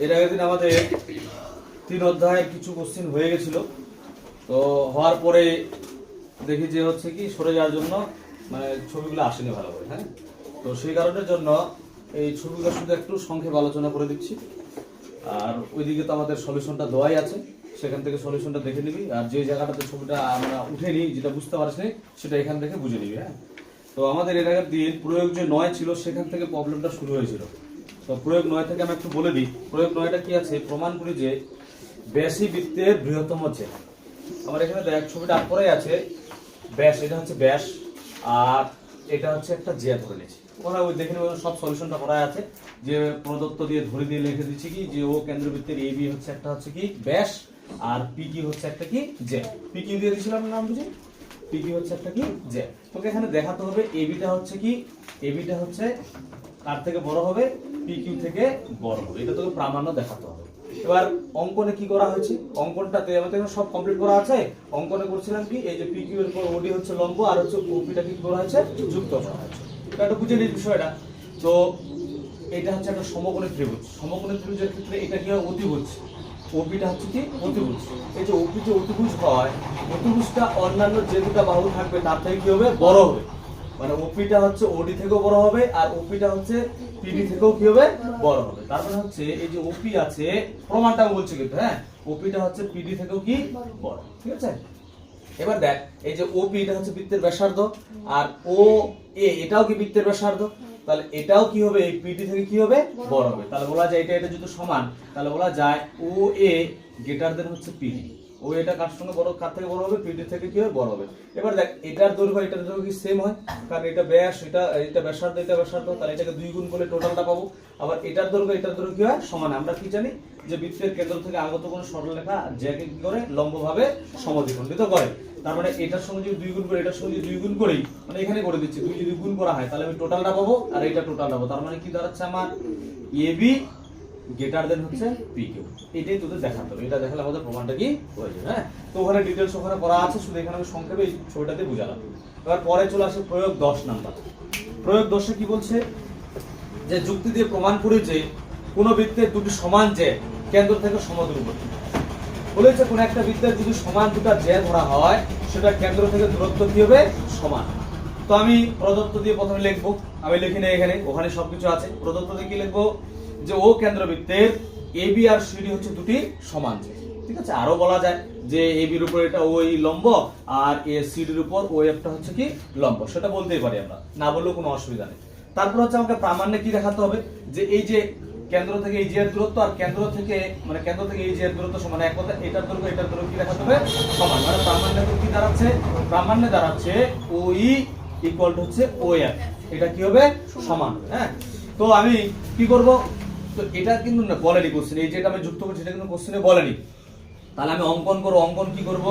এর আগের দিন আমাদের 3 অধ্যায়ের কিছু কোশ্চেন হয়ে গেছিল, তো হওয়ার পরে দেখি যে হচ্ছে কি সরে যাওয়ার জন্য মানে ছবিগুলো আসেনি ভালো করে। হ্যাঁ, তো সেই কারণের জন্য এই ছবিগুলো শুধু একটু সংক্ষেপে আলোচনা করে দিচ্ছি। আর ওইদিকে তো আমাদের সলিউশনটা দেওয়াই আছে, সেখান থেকে সলিউশনটা দেখে নিবি। আর যে জায়গাটাতে ছবিটা আমরা উঠেনি, যেটা বুঝতে পারিস নি, সেটা এখান থেকে বুঝে নিবি। হ্যাঁ, তো আমাদের এর আগের দিন প্রয়োগ যে 9 ছিল, সেখান থেকে প্রবলেমটা শুরু হয়েছিল। তো প্রয়োগ 9 থেকে আমি একটু বলে দিই। প্রয়োগ 9টা কি আছে? প্রমাণ করি যে ব্যাসই বৃত্তের বৃহত্তম জ্যা। আমার এখানে দেখ ছবিটা পরেই আছে ব্যাস, এটা হচ্ছে ব্যাস আর এটা হচ্ছে একটা জ্যা ধরে নিয়েছি। ওরা ওই দেখে নেব, সব সলিউশনটা করা আছে। যে প্রদত্ত দিয়ে ধরে দিয়ে লিখে দিচ্ছি কি যে ও কেন্দ্রবৃত্তের এ বি হচ্ছে একটা হচ্ছে কি ব্যাস, আর পি কি হচ্ছে একটা কি জ্যা। পি কিউ দিয়ে দিয়েছিলাম নাম বুঝি, পি কিউ হচ্ছে একটা কি জ্যা। তোকে এখানে দেখাতে হবে এ বিটা হচ্ছে কি, এ বিটা হচ্ছে কার থেকে বড় হবে, পি কিউ থেকে বড় হবে। এটা তোকে প্রামাণ্য দেখাতে হবে। এবার অঙ্কনে কি করা হয়েছে, অঙ্কনটাতে আমাদের সব কমপ্লিট করা আছে। অঙ্কনে করছিলাম কি, এই যে পি কিউ এর উপর ওডি হচ্ছে লম্ব আর হচ্ছে ওপিটা কি করা হয়েছে, যুক্ত করা হয়েছে। এটা বুঝে নিস বিষয়টা। তো এটা হচ্ছে একটা সমকোণী ত্রিভুজ। সমকোণী ত্রিভুজের ক্ষেত্রে এটা কি হয়, অতিভুজ। ওপিটা হচ্ছে কি অতিভুজ। এই যে ওপি যে অতিভুজ হয়, অতিভুজটা অন্যান্য যে দুটো বাহু থাকবে তার থেকে কি হবে, বড় হবে। মানে ওপিটা হচ্ছে ওডি থেকেও বড় হবে আর ওপিটা হচ্ছে পিডি থেকেও কি হবে, বড় হবে। তার মানে হচ্ছে এই যে ওপি আছে, প্রমাণটা আমি বলছি কিন্তু, হ্যাঁ, ওপিটা হচ্ছে পিডি থেকেও কি বড়। ঠিক আছে, এবার দেখ এই যে ওপি এটা হচ্ছে বৃত্তের ব্যাসার্ধ আর ও এ এটাও কি বৃত্তের ব্যাসার্ধ, তাহলে এটাও কি হবে, এই পিডি থেকে কি হবে, বড় হবে। তাহলে বলা যায় এটা যদি সমান, তাহলে বলা যায় ও এ গ্রেটার দেন হচ্ছে পিডি। ও এটা কার সঙ্গে বড়, কার থেকে বড় হবে, পিডি থেকে কি হবে, বড় হবে। এবার দেখ এটার দৈর্ঘ্য এটার দৈর্ঘ্য কি সেম হয়, কারণ এটা ব্যাস, এটা ব্যাসার্ধ, এটা ব্যাসার্ধ, তাহলে এটাকে 2 গুণ করলে টোটালটা পাবো। আবার এটার দৈর্ঘ্য এটার দৈর্ঘ্য কি হয়, সমান। আমরা কি জানি যে বৃত্তের কেন্দ্র থেকে আগত কোন সরলরেখা যাকে কি করে, লম্বভাবে সমদ্বিখণ্ডিত করে। তার মানে এটার সঙ্গে যদি 2 গুণ করি, এটার সঙ্গে যদি 2 গুণ করি, মানে এখানে করে দিচ্ছি 2 যদি গুণ করা হয় তাহলে আমি টোটালটা পাবো আর এটা টোটালটা পাবো। তার মানে কি দাঁড়াচ্ছে আমার এবি গ্রেটার দেন হচ্ছে পি কিউ। এটাই তোদের দেখাতে হবে। এটা দেখালে আমাদের প্রমাণটা কি হয়ে যাবে। হ্যাঁ, তো ওখানে ডিটেইলস ওখানে করা আছে, শুধু এখানে আমি সংক্ষেপে এই ছবিটাতে বুঝালাম। এবার পরে চলে আসে প্রয়োগ 10 নাম্বার। প্রয়োগ 10 কি বলছে, যে যুক্তি দিয়ে প্রমাণ করি যে কোন বৃত্তের দুটি সমান যে কেন্দ্র থেকে সমদূরবর্তী। বলেছে কোন একটা বৃত্তের যদি সমান দুটো জ্যা ধরা হয়, সেটা কেন্দ্র থেকে দূরত্ব কি হবে, সমান। তো আমি প্রদত্ত দিয়ে প্রথমে লিখবো, আমি লিখি না এখানে, ওখানে সবকিছু আছে। প্রদত্ত দিয়ে কি লিখবো, যে ও কেন্দ্রবৃত্তের এবি আর সিডি হচ্ছে দুটি সমান জ্যা। ঠিক আছে, আরো বলা যায় যে এবির উপর এটা ওই লম্ব আর এ সিডির উপর ও এফটা হচ্ছে কি লম্ব, সেটা বলতেই পারি আমরা, না বললেও কোনো অসুবিধা নেই। তারপর হচ্ছে আমাকে প্রামাণ্যে কি দেখাতে হবে, যে এই যে কেন্দ্র থেকে এই এর দূরত্ব আর কেন্দ্র থেকে মানে কেন্দ্র থেকে এই এর দূরত্ব সমান। এক কথা এটার দৈর্ঘ্য এটার দৈর্ঘ্য কি দেখাতে হবে, সমান। মানে প্রামাণ্যে কি দাঁড়াচ্ছে, প্রামাণ্যে দাঁড়াচ্ছে ওই ইকুয়াল টু হচ্ছে ও এফ, এটা কি হবে, সমান। হ্যাঁ, তো আমি কি করব, তো এটা কিন্তু না বলেনি কোশ্চেন, এই যেটা আমি যুক্ত করছি এটা কিন্তু কোশ্চেনে বলেনি। তাহলে আমি অঙ্কন করব, অঙ্কন কি করব,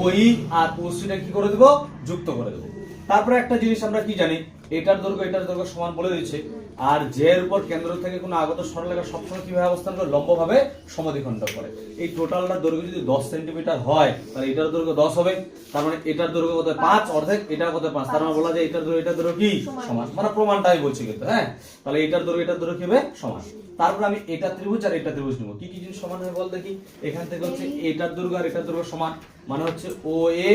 ওই আর ওসিটা কি করে দেব, যুক্ত করে দেব। তারপরে একটা জিনিস আমরা কি জানি, এটার দৈর্ঘ্য এটার দৈর্ঘ্য সমান বলে দিচ্ছে। আর জে এর উপর কেন্দ্র থেকে কোনো আগত সরলরেখা সবসময় কিভাবে অবস্থান করে, লম্বভাবে সমদ্বিখণ্ডিত করে। এই টোটালটার দৈর্ঘ্য যদি 10 সেন্টিমিটার হয়, তাহলে এটার দৈর্ঘ্য 10 হবে। তার মানে এটার দৈর্ঘ্য কত, 5 অর্ধেক, এটার কত 5। তার মানে বলা যায় এটার দৈর্ঘ্য এটার দৈর্ঘ্য কি সমান। মানে প্রমাণটা আমি বলছি কিন্তু, হ্যাঁ, তাহলে এটার দৈর্ঘ্য এটার দৈর্ঘ্য কি হবে, সমান। তারপর আমি এটা ত্রিভুজ আর এটা ত্রিভুজ নেব, কি কি জিনিস সমান হয় বল দেখি। এখান থেকে হচ্ছে এটার দৈর্ঘ্য আর এটার দৈর্ঘ্য সমান, মানে হচ্ছে ও এ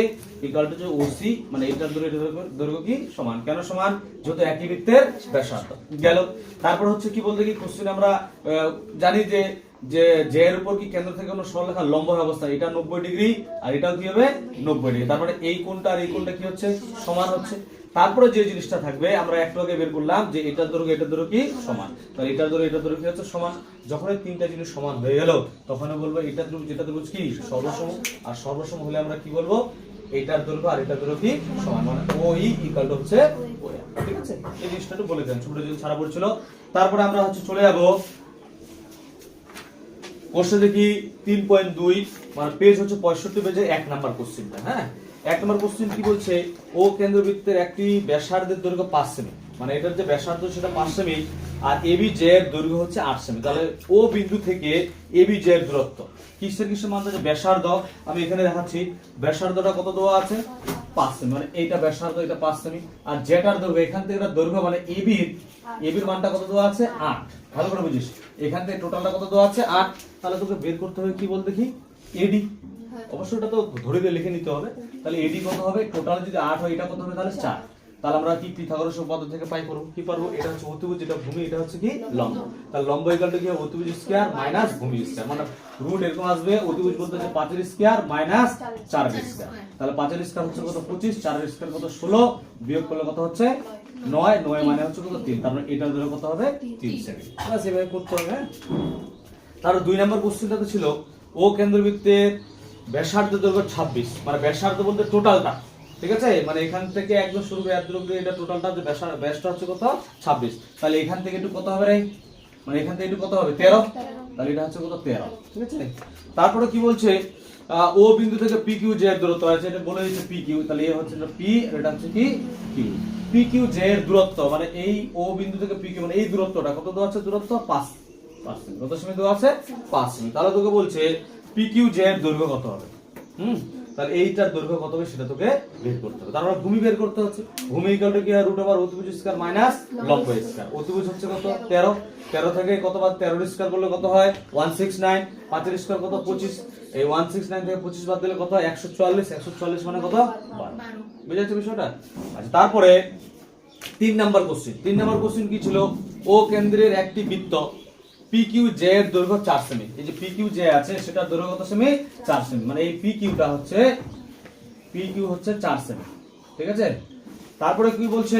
ইকুয়াল টু ওসি, মানে এটার দৈর্ঘ্য এটার দৈর্ঘ্য কি সমান। কেন সমান, যেহেতু একই বৃত্তের ব্যাসার্ধ গেল। তারপর হচ্ছে কি বলতে কি কোশ্চেন আমরা জানি যে যে জে এর উপর কি কেন্দ্র থেকে কোনো সরলরেখা লম্ব অবস্থা, এটা 90 ডিগ্রি আর এটাও কি হবে 90 ডিগ্রি। তার মানে এই কোণটা আর এই কোণটা কি হচ্ছে, সমান হচ্ছে। তারপরে যে জিনিসটা থাকবে আমরা একটু আগে বের করলাম যে এটার দৈর্ঘ্য এটার দৈর্ঘ্য কি সমান, তাহলে এটার দৈর্ঘ্য এটার দৈর্ঘ্য কি হচ্ছে সমান। যখন এই তিনটা জিনিস সমান হয়ে গেল, তখন বলবো এটা ত্রিভুজ এটা ত্রিভুজ কি সর্বসম। আর সর্বসম হলে আমরা কি বলবো, এটার দৈর্ঘ্য আর এটার দৈর্ঘ্য কি সমান, মানে ও ই ইকুয়াল টু হচ্ছে ও এ। ঠিক আছে, এই জিনিসটা একটু বলে দেন, ছবিটা যদি ছাড়া পড়ছিল। তারপরে আমরা হচ্ছে চলে যাব কোশ্চেন দেখি 3.2, মানে পেজ হচ্ছে 65 পেজে 1 নাম্বার কোশ্চেনটা। হ্যাঁ, 1 নাম্বার কোশ্চেন কি বলছে, ও কেন্দ্রবৃত্তের একটি ব্যাসার্ধের দৈর্ঘ্য 5 সেমি, মানে এটার যে ব্যাসার্ধ সেটা 5 সেমি আর এবি জে এর দৈর্ঘ্য হচ্ছে 8 সেমি। তাহলে ও বিন্দু থেকে এবি জে এর দূরত্ব কিসের কিসের মান আছে, ব্যাসার্ধ আমি এখানে দেখাচ্ছি, ব্যাসার্ধটা কত দেওয়া আছে 5 সেমি, মানে এইটা ব্যাসার্ধ এটা 5 সেমি। আর জেটার দৈর্ঘ্য এখান থেকে এটা দৈর্ঘ্য মানে এবির মানটা কত দেওয়া আছে 8। ভালো করে বুঝিস, এখান থেকে টোটালটা কত দেওয়া আছে 8, তাহলে তোকে বের করতে হবে কি বল দেখি এডি। অবশ্যই এটা তো ধরে দিয়ে লিখে নিতে হবে। তাহলে এডি কত হবে, টোটাল যদি 8 হয় এটা কত হবে তাহলে 4। তাহলে আমরা কি পিথাগোরাস উপপাদ্য থেকে পাই করব কি পারবো, এটা হচ্ছে অতিভুজ, এটা ভূমি, এটা হচ্ছে কি লম্ব। তাহলে লম্ব ইকুয়াল টু কি হবে অতিভুজ স্কয়ার মাইনাস ভূমি স্কয়ার, মানে রুট এরকম আসবে, অতিভুজ বলতে হচ্ছে 5 এর স্কয়ার মাইনাস 4 এর স্কয়ার। তাহলে 5 এর স্কয়ার হচ্ছে কত 25, 4 এর স্কয়ার কত 16, বিয়োগ করলে কত হচ্ছে 9, 9 মানে হচ্ছে কত 3, তার মানে এটার দৈর্ঘ্য কত হবে 3 সেমি। বাস এভাবে করতে হবে। তার 2 নম্বর কোশ্চেনটা তো ছিল ও কেন্দ্রবৃত্তের ব্যাসার্ধ দৈর্ঘ্য 26, মানে ব্যাসার্ধ বলতে টোটালটা, ঠিক আছে, মানে এখান থেকে একদম শুরু করে এত অবধি এটা টোটালটা যে ব্যাসটা হচ্ছে কত 26। তাহলে এখান থেকে একটু কত হবে রে, মানে এখান থেকে একটু কত হবে 13, তাহলে এটা হচ্ছে কত 13, ঠিক আছে। তারপরে কি বলছে ও বিন্দু থেকে পি কিউ জে এর দূরত্ব আছে, এটা বলে দিয়েছে পি কিউ, তাহলে এ হচ্ছে পি, এটা হচ্ছে কি কিউ। পি কিউ জে এর দূরত্ব মানে এই ও বিন্দু থেকে পি কিউ মানে এই দূরত্বটা কত দেওয়া আছে, দূরত্ব 5 সেমি, কত সেমি দেওয়া আছে 5 সেমি। তাহলে তোকে বলছে পি কিউ জে এর দৈর্ঘ্য কত হবে, তাহলে এইটার দৈর্ঘ্য কত হবে সেটা তোকে বের করতে হবে। তারপর ভূমি বের করতে হচ্ছে, ভূমি ইকুয়াল টু কি হয় রুট ওভার অতিভুজ স্কয়ার মাইনাস লম্ব স্কয়ার। অতিভুজ হচ্ছে কত 13, 13 থেকে কত বাদ 13 এর স্কয়ার করলে কত হয় 169, 5 এর স্কয়ার কত 25, এই 169 থেকে 25 বাদ দিলে কত হয় 144, 144 মানে কত 12, বুঝা যাচ্ছে বিষয়টা। আচ্ছা তারপরে 3 নাম্বার কোশ্চেন, 3 নাম্বার কোশ্চেন কি ছিল, ও কেন্দ্রের একটি বৃত্ত PQJ এর দৈর্ঘ্য 4 সেমি, এই যে PQJ আছে সেটার দৈর্ঘ্য কত সেমি 4 সেমি, মানে এই PQটা হচ্ছে PQ হচ্ছে 4 সেমি, ঠিক আছে। তারপরে কি বলছে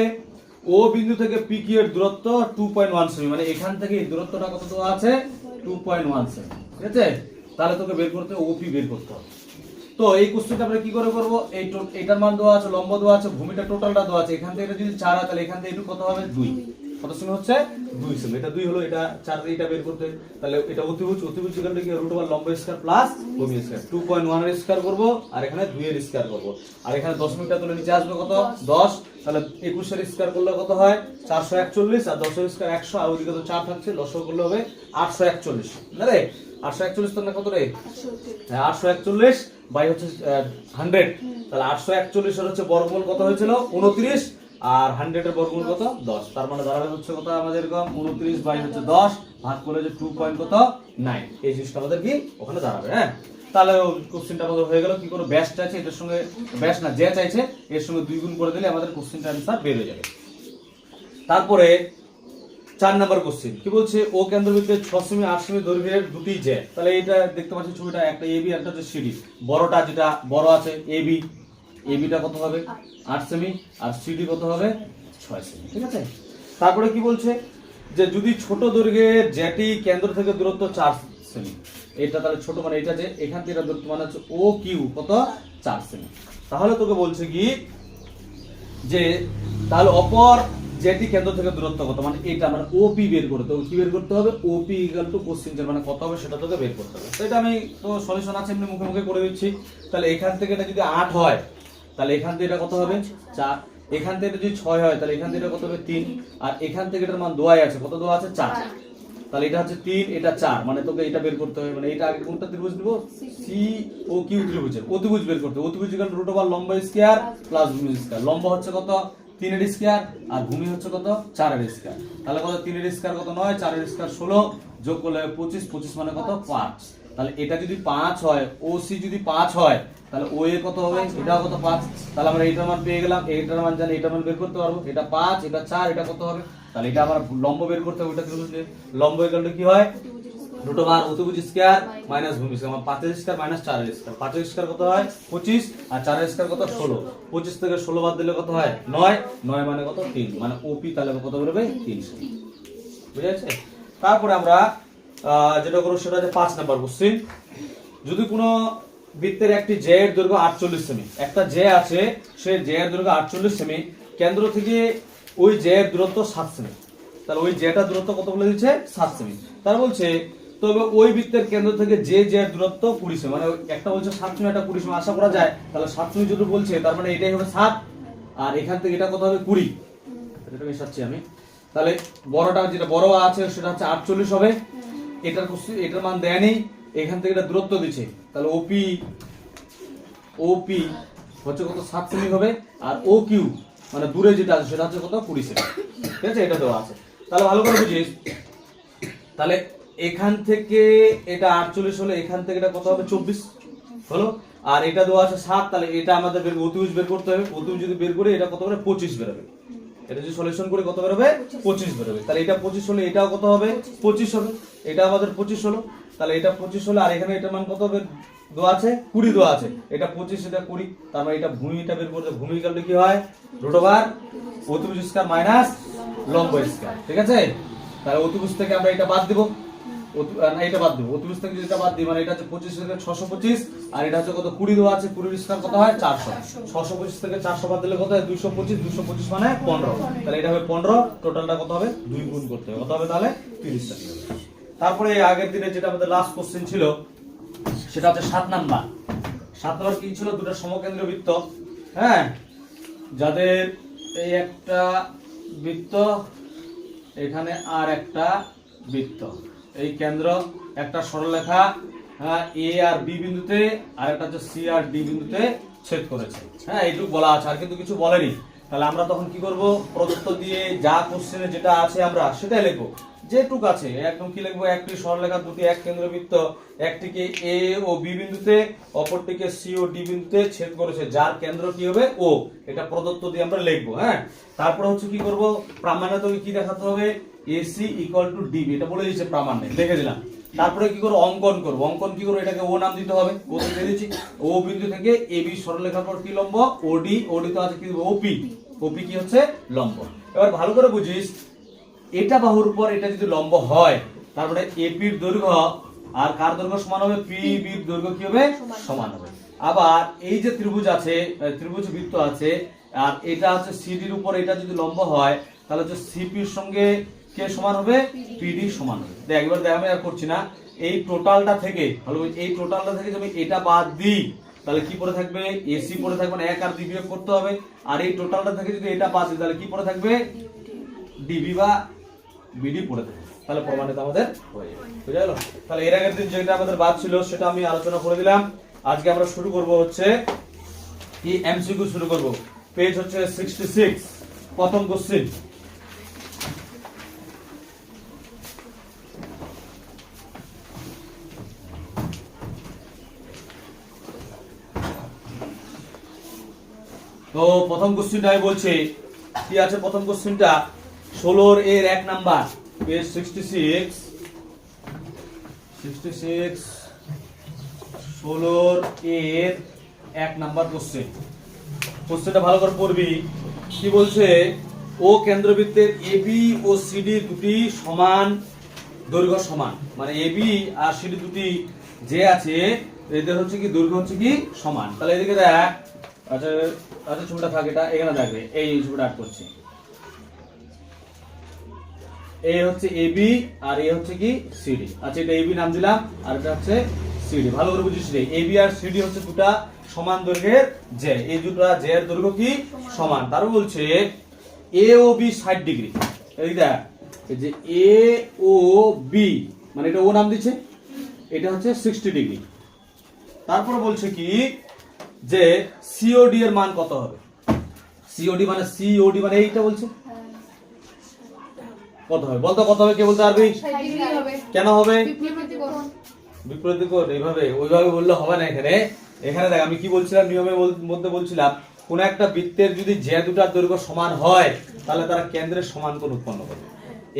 ও বিন্দু থেকে PQ এর দূরত্ব 2.1 সেমি, মানে এখান থেকে এই দূরত্বটা কত দেওয়া আছে 2.1 সেমি, ঠিক আছে। তাহলে তোকে বের করতে OP বের করতে হবে। তো এই কোশ্চেনটা আমরা কি করে করব, এইটার মান দেওয়া আছে, লম্ব দেওয়া আছে, ভূমিটা টোটালটা দেওয়া আছে, এখান থেকে এটা যদি 4 হয় তাহলে এখান থেকে একটু কত হবে 2, কত সেমি হচ্ছে 2 সেমি, এটা 2 হলো, এটা 4 এটা বের করতে, তাহলে এটা অতিভুজ, অতিভুজ এখান থেকে রুট ওভার লম্ব স্কয়ার প্লাস ভূমি স্কয়ার 2.1 এর স্কয়ার করব, আর এখানে 2 এর স্কয়ার করব, আর এখানে দশমিকটা তুলে নিচে আসবে কত 10, তাহলে 21 এর স্কয়ার করলে কত হয় 441, আর 10 এর স্কয়ার 100, আর ওইদিকে তো 4 থাকছে, লসাগু করলে হবে 841, না রে 841 তো না কত রে, হ্যাঁ 841 বাই হচ্ছে 100, তাহলে 841 এর হচ্ছে বর্গমূল কত হয়েছিল 29, আর 100 এর বর্গমূল কত 10, তার মানে দাঁড়াবে হচ্ছে কত আমাদের এরকম 29 বাই হচ্ছে 10 ভাগ করলে যে 2.9, এই জিনিসটা আমাদের কি ওখানে দাঁড়াবে। হ্যাঁ তাহলে কোশ্চেনটা আমাদের হয়ে গেল। কি করে ব্যাসটা আছে এটার সঙ্গে, ব্যাস না যে চাইছে এর সঙ্গে 2 গুণ করে দিলে আমাদের কোশ্চেনটার आंसर বের হয়ে যাবে। তারপরে 4 নাম্বার কোশ্চেন কি বলছে ও কেন্দ্রবৃত্তের 6 সেমি 8 সেমি দৈর্ঘ্যের দুটি জে, তাহলে এটা দেখতে পাচ্ছি ছবিটা, একটা এবি একটা হচ্ছে সিডি, বড়টা যেটা বড় আছে এবি, এবিটা কত হবে 8 সেমি, আর সিডি কত হবে 6 সেমি, ঠিক আছে। তারপরে কি বলছে যে যদি ছোট দৈর্ঘ্যের যেটি কেন্দ্র থেকে দূরত্ব 4 সেমি, এটা তাহলে ছোট মানে এটা যে এখান থেকে এটা দূরত্ব মানে হচ্ছে ও কিউ কত 4 সেমি, তাহলে তোকে বলছে কি যে তাহলে অপর যেটি কেন্দ্র থেকে দূরত্ব কত, মানে এটা মানে ওপি বের করতে হবে। কি বের করতে হবে ওপি ইকুয়াল টু কোশ্চেন মানে কত হবে সেটা তোকে বের করতে হবে। তো এটা আমি তো সলিউশন আছে এমনি মুখে মুখে করে দিচ্ছি। তাহলে এখান থেকে এটা যদি 8 হয় তাহলে এখান থেকে এটা কত হবে 4, এখান থেকে যদি 6 হয় তাহলে এখান থেকে এটা কত হবে 3, আর এখান থেকে এটার মান দোয়াই আছে, কত দোয়া আছে 4, তাহলে এটা হচ্ছে 3 এটা 4, মানে তোকে এটা বের করতে হবে, মানে এটা আগে কোনটা ত্রিভুজ দিব সি ও কিউ ত্রিভুজের অতিভুজ বের করতে হবে। অতিভুজ ইকুয়াল টু রুট ওভার লম্ব স্কয়ার প্লাস ভূমি স্কয়ার, লম্ব হচ্ছে কত 3 এর স্কয়ার আর ভূমি হচ্ছে কত 4 এর স্কয়ার, তাহলে কত 3 এর স্কয়ার কত 9, 4 এর স্কয়ার 16, যোগ করলে 25, 25 মানে কত 5, তাহলে এটা যদি 5 হয় ও সি যদি 5 হয় তাহলে ও এ কত হবে এটাও কত 5, তাহলে আমরা এইটার মান পেয়ে গেলাম, এইটার মান জানি এটার মান বের করতে পারবো, এটা 5 এটা 4 এটা কত হবে, তাহলে এটা আমরা লম্ব বের করতে হবে, ওটা ত্রিভুজ লম্ব ইকুয়াল টু কি হয় রুট ওভার অতিভুজ স্কয়ার মাইনাস ভূমি স্কয়ার, মানে 5 এর স্কয়ার মাইনাস 4 এর স্কয়ার, 5 এর স্কয়ার কত হয় 25 আর 4 এর স্কয়ার কত 16, 25 থেকে 16 বাদ দিলে কত হয় 9, 9 মানে কত 3, মানে ওপি তাহলে কত বেরোবে 3, বুঝা যাচ্ছে। তারপরে আমরা যেটা করব সেটা হচ্ছে 5 নাম্বার কোশ্চেন, যদি কোনো বৃত্তের একটি জে এর দৈর্ঘ্য 48 সেমি, একটা জে আছে সে জে এর দৈর্ঘ্য 48 সেমি, কেন্দ্র থেকে ওই জে এর দূরত্ব 7 সেমি, তাহলে ওই জেটা দূরত্ব কত বলে দিচ্ছে 7 সেমি, তার বলছে তবে ওই বৃত্তের কেন্দ্র থেকে যে জে এর দূরত্ব 20 সেমি, মানে একটা বলছে 7 সেমি একটা 20 সেমি আশা করা যায়, তাহলে 7 সেমি যদি বলছে তার মানে এটাই হবে 7, আর এখান থেকে এটা কত হবে 20, এটা মেশাচ্ছি আমি, তাহলে বড়টা যেটা বড় আছে সেটা হচ্ছে 48 হবে, এটার মান দেয় নেই, এখান থেকে এটা দূরত্ব দিচ্ছে, তাহলে ওপি হচ্ছে কত 7 সেমি হবে, আর ও কিউ মানে দূরে যেটা আছে সেটা হচ্ছে কত 20 সেমি, ঠিক আছে, এটা দেওয়া আছে। তাহলে ভালো করে বুঝিস তাহলে এখান থেকে এটা 48 হলো, এখান থেকে এটা কত হবে 24 হলো, আর এটা দেওয়া আছে 7, তাহলে এটা আমাদের অতিভুজ বের করতে হবে। অতিভুজ যদি বের করে এটা কত হবে 25 বেরোবে। এটা যদি সলিউশন করে কত বেরোবে 25 বেরোবে। তাহলে এটা 25 হলে এটাও কত হবে 25 হবে, এটা আমাদের 25 হলো। তাহলে এটা 25 হলো, আর এখানে এটার মান কত হবে দেওয়া আছে 20 দেওয়া আছে, এটা 25 এটা 20, তার মানে এটা ভূমিটা বের করতে ভূমি ইকুয়াল কি হয় √ অতিভুজ স্কয়ার মাইনাস লম্ব স্কয়ার। ঠিক আছে, তাহলে অতিভুজ থেকে আমরা এটা বাদ দিব, এটা বাদ দিব, অতিভুজ থেকে যদি এটা বাদ দিই মানে এটা হচ্ছে 25 থেকে 625, আর এটা হচ্ছে কত 20 দেওয়া আছে, 20 স্কয়ার কত হয় 400, 625 থেকে 400 বাদ দিলে কত হয় 225, 225 মানে 15, তাহলে এটা হবে 15, টোটালটা কত হবে 2 গুণ করতে হবে, কত হবে তাহলে 30 টা হবে। তারপরে আগের দিনে যেটা আমাদের লাস্ট কোশ্চেন ছিল সেটা হচ্ছে 7 নাম্বার। 7 নাম্বার কি ছিল, দুটো সমকেন্দ্রীয় বৃত্ত, হ্যাঁ, যাদের এই একটা বৃত্ত, এখানে আর একটা বৃত্ত, এই কেন্দ্র একটা সরলরেখা এ আর বি বিন্দুতে, আর একটা হচ্ছে সি আর ডি বিন্দুতে ছেদ করেছে, হ্যাঁ, এইটুকু বলা আছে, আর কিন্তু কিছু বলেনি। তাহলে আমরা তখন কি করব, প্রদত্ত দিয়ে যা কোশ্চেনে যেটা আছে আমরা সেটাই লিখবো, যেটুক আছে একদম কি লিখবো, একটি সরলরেখা দুটি এক কেন্দ্রবৃত্ত, একটিকে এ ও বি বিন্দুতে, অপরটিকে সি ও ডি বিন্দুতে ছেদ করেছে, যার কেন্দ্র কি হবে ও, এটা প্রদত্ত দিয়ে আমরা লিখবো। হ্যাঁ, তারপর হচ্ছে কি করব, প্রামাণ্য তোকে কি দেখাতে হবে, AC = DB, এটা বলে দিয়েছে প্রামাণ্যে, লিখে দিলাম। তারপরে কি করব, অঙ্কন করব। অঙ্কন কি করব, এটাকে ও নাম দিতে হবে, ও দিয়ে দিয়েছি। ও বিন্দু থেকে AB সরলরেখার পর কি লম্ব OD, OD তো আছে কি OP, OP কি হচ্ছে লম্ব। এবার ভালো করে বুঝিস, এটা বাহুর উপর এটা যদি লম্ব হয়, তারপরে AP এর দৈর্ঘ্য আর কার দৈর্ঘ্য সমান হবে, PB এর দৈর্ঘ্য কি হবে সমান হবে। আবার এই যে ত্রিভুজ আছে, ত্রিভুজ বৃত্ত আছে, আর এটা হচ্ছে CD এর উপর এটা যদি লম্ব হয়, তাহলে হচ্ছে CP এর সঙ্গে কে সমান হবে, PD সমান হবে। দেখ একবার দেখ, আমি আর করছি না, এই টোটালটা থেকে ভালো, এই টোটালটা থেকে যদি এটা বাদ দিই তাহলে কি পড়ে থাকবে, AC পড়ে থাকবে না, 1 আর 2 বিয়োগ করতে হবে, আর এই টোটালটা থেকে যদি এটা বাদ দিই তাহলে কি পড়ে থাকবে, DB বা BD পড়ে থাকবে। তাহলে প্রমাণিত আমাদের হয়ে যাবে, বুঝা গেল। তাহলে এর আগের দিন যেটা আমাদের বাদ ছিল সেটা আমি আলোচনা করে দিলাম। আজকে আমরা শুরু করব হচ্ছে কি MCQ শুরু করব। পেজ হচ্ছে 66, প্রথম কোশ্চেন। তো প্রথম কোশ্চেনটা আমি বলছি কি আছে, প্রথম কোশ্চেনটা 16 এর 1 নাম্বার, পেজ 66, 16 এর 1 নাম্বার কোশ্চেন। কোশ্চেনটা ভালো করে পড়বি। কি বলছে, ও কেন্দ্রবৃত্তের AB ও CD দুটি সমান দৈর্ঘ্য সমান, মানে AB আর CD দুটি যে আছে এদের হচ্ছে কি দৈর্ঘ্য হচ্ছে কি সমান। তাহলে এদিকে দেখ, আচ্ছা আচ্ছা ছবিটা থাকে, এটা এখানে থাকবে, এই ছবিটা আট করছি, এই হচ্ছে AB আর এই হচ্ছে কি CD। আচ্ছা এটা AB নাম দিলাম, আর এটা হচ্ছে CD। ভালো করে বুঝিস রে, AB আর CD হচ্ছে দুটো সমান দৈর্ঘ্যের যে, এই দুটো যে এর দৈর্ঘ্য কি সমান। তারও বলছে A ও B 60 ডিগ্রি, এই দেখ এই যে A ও B, মানে এটা ও নাম দিচ্ছে, এটা হচ্ছে 60 ডিগ্রি। তারপর বলছে কি যে COD এর মান কত হবে, COD মানে এইটা বলছে কত হবে, বলতো কত হবে, কে বলতে পারবি, কেন হবে বিপরীত কোণ, এইভাবে ওইভাবে বললে হবে না। এখানে এখানে দেখ আমি কি বলছিলাম, নিয়মের মধ্যে বলছিলাম কোন একটা বৃত্তের যদি যে দুটার দৈর্ঘ্য সমান হয় তাহলে তারা কেন্দ্রের সমান কোণ উৎপন্ন করবে,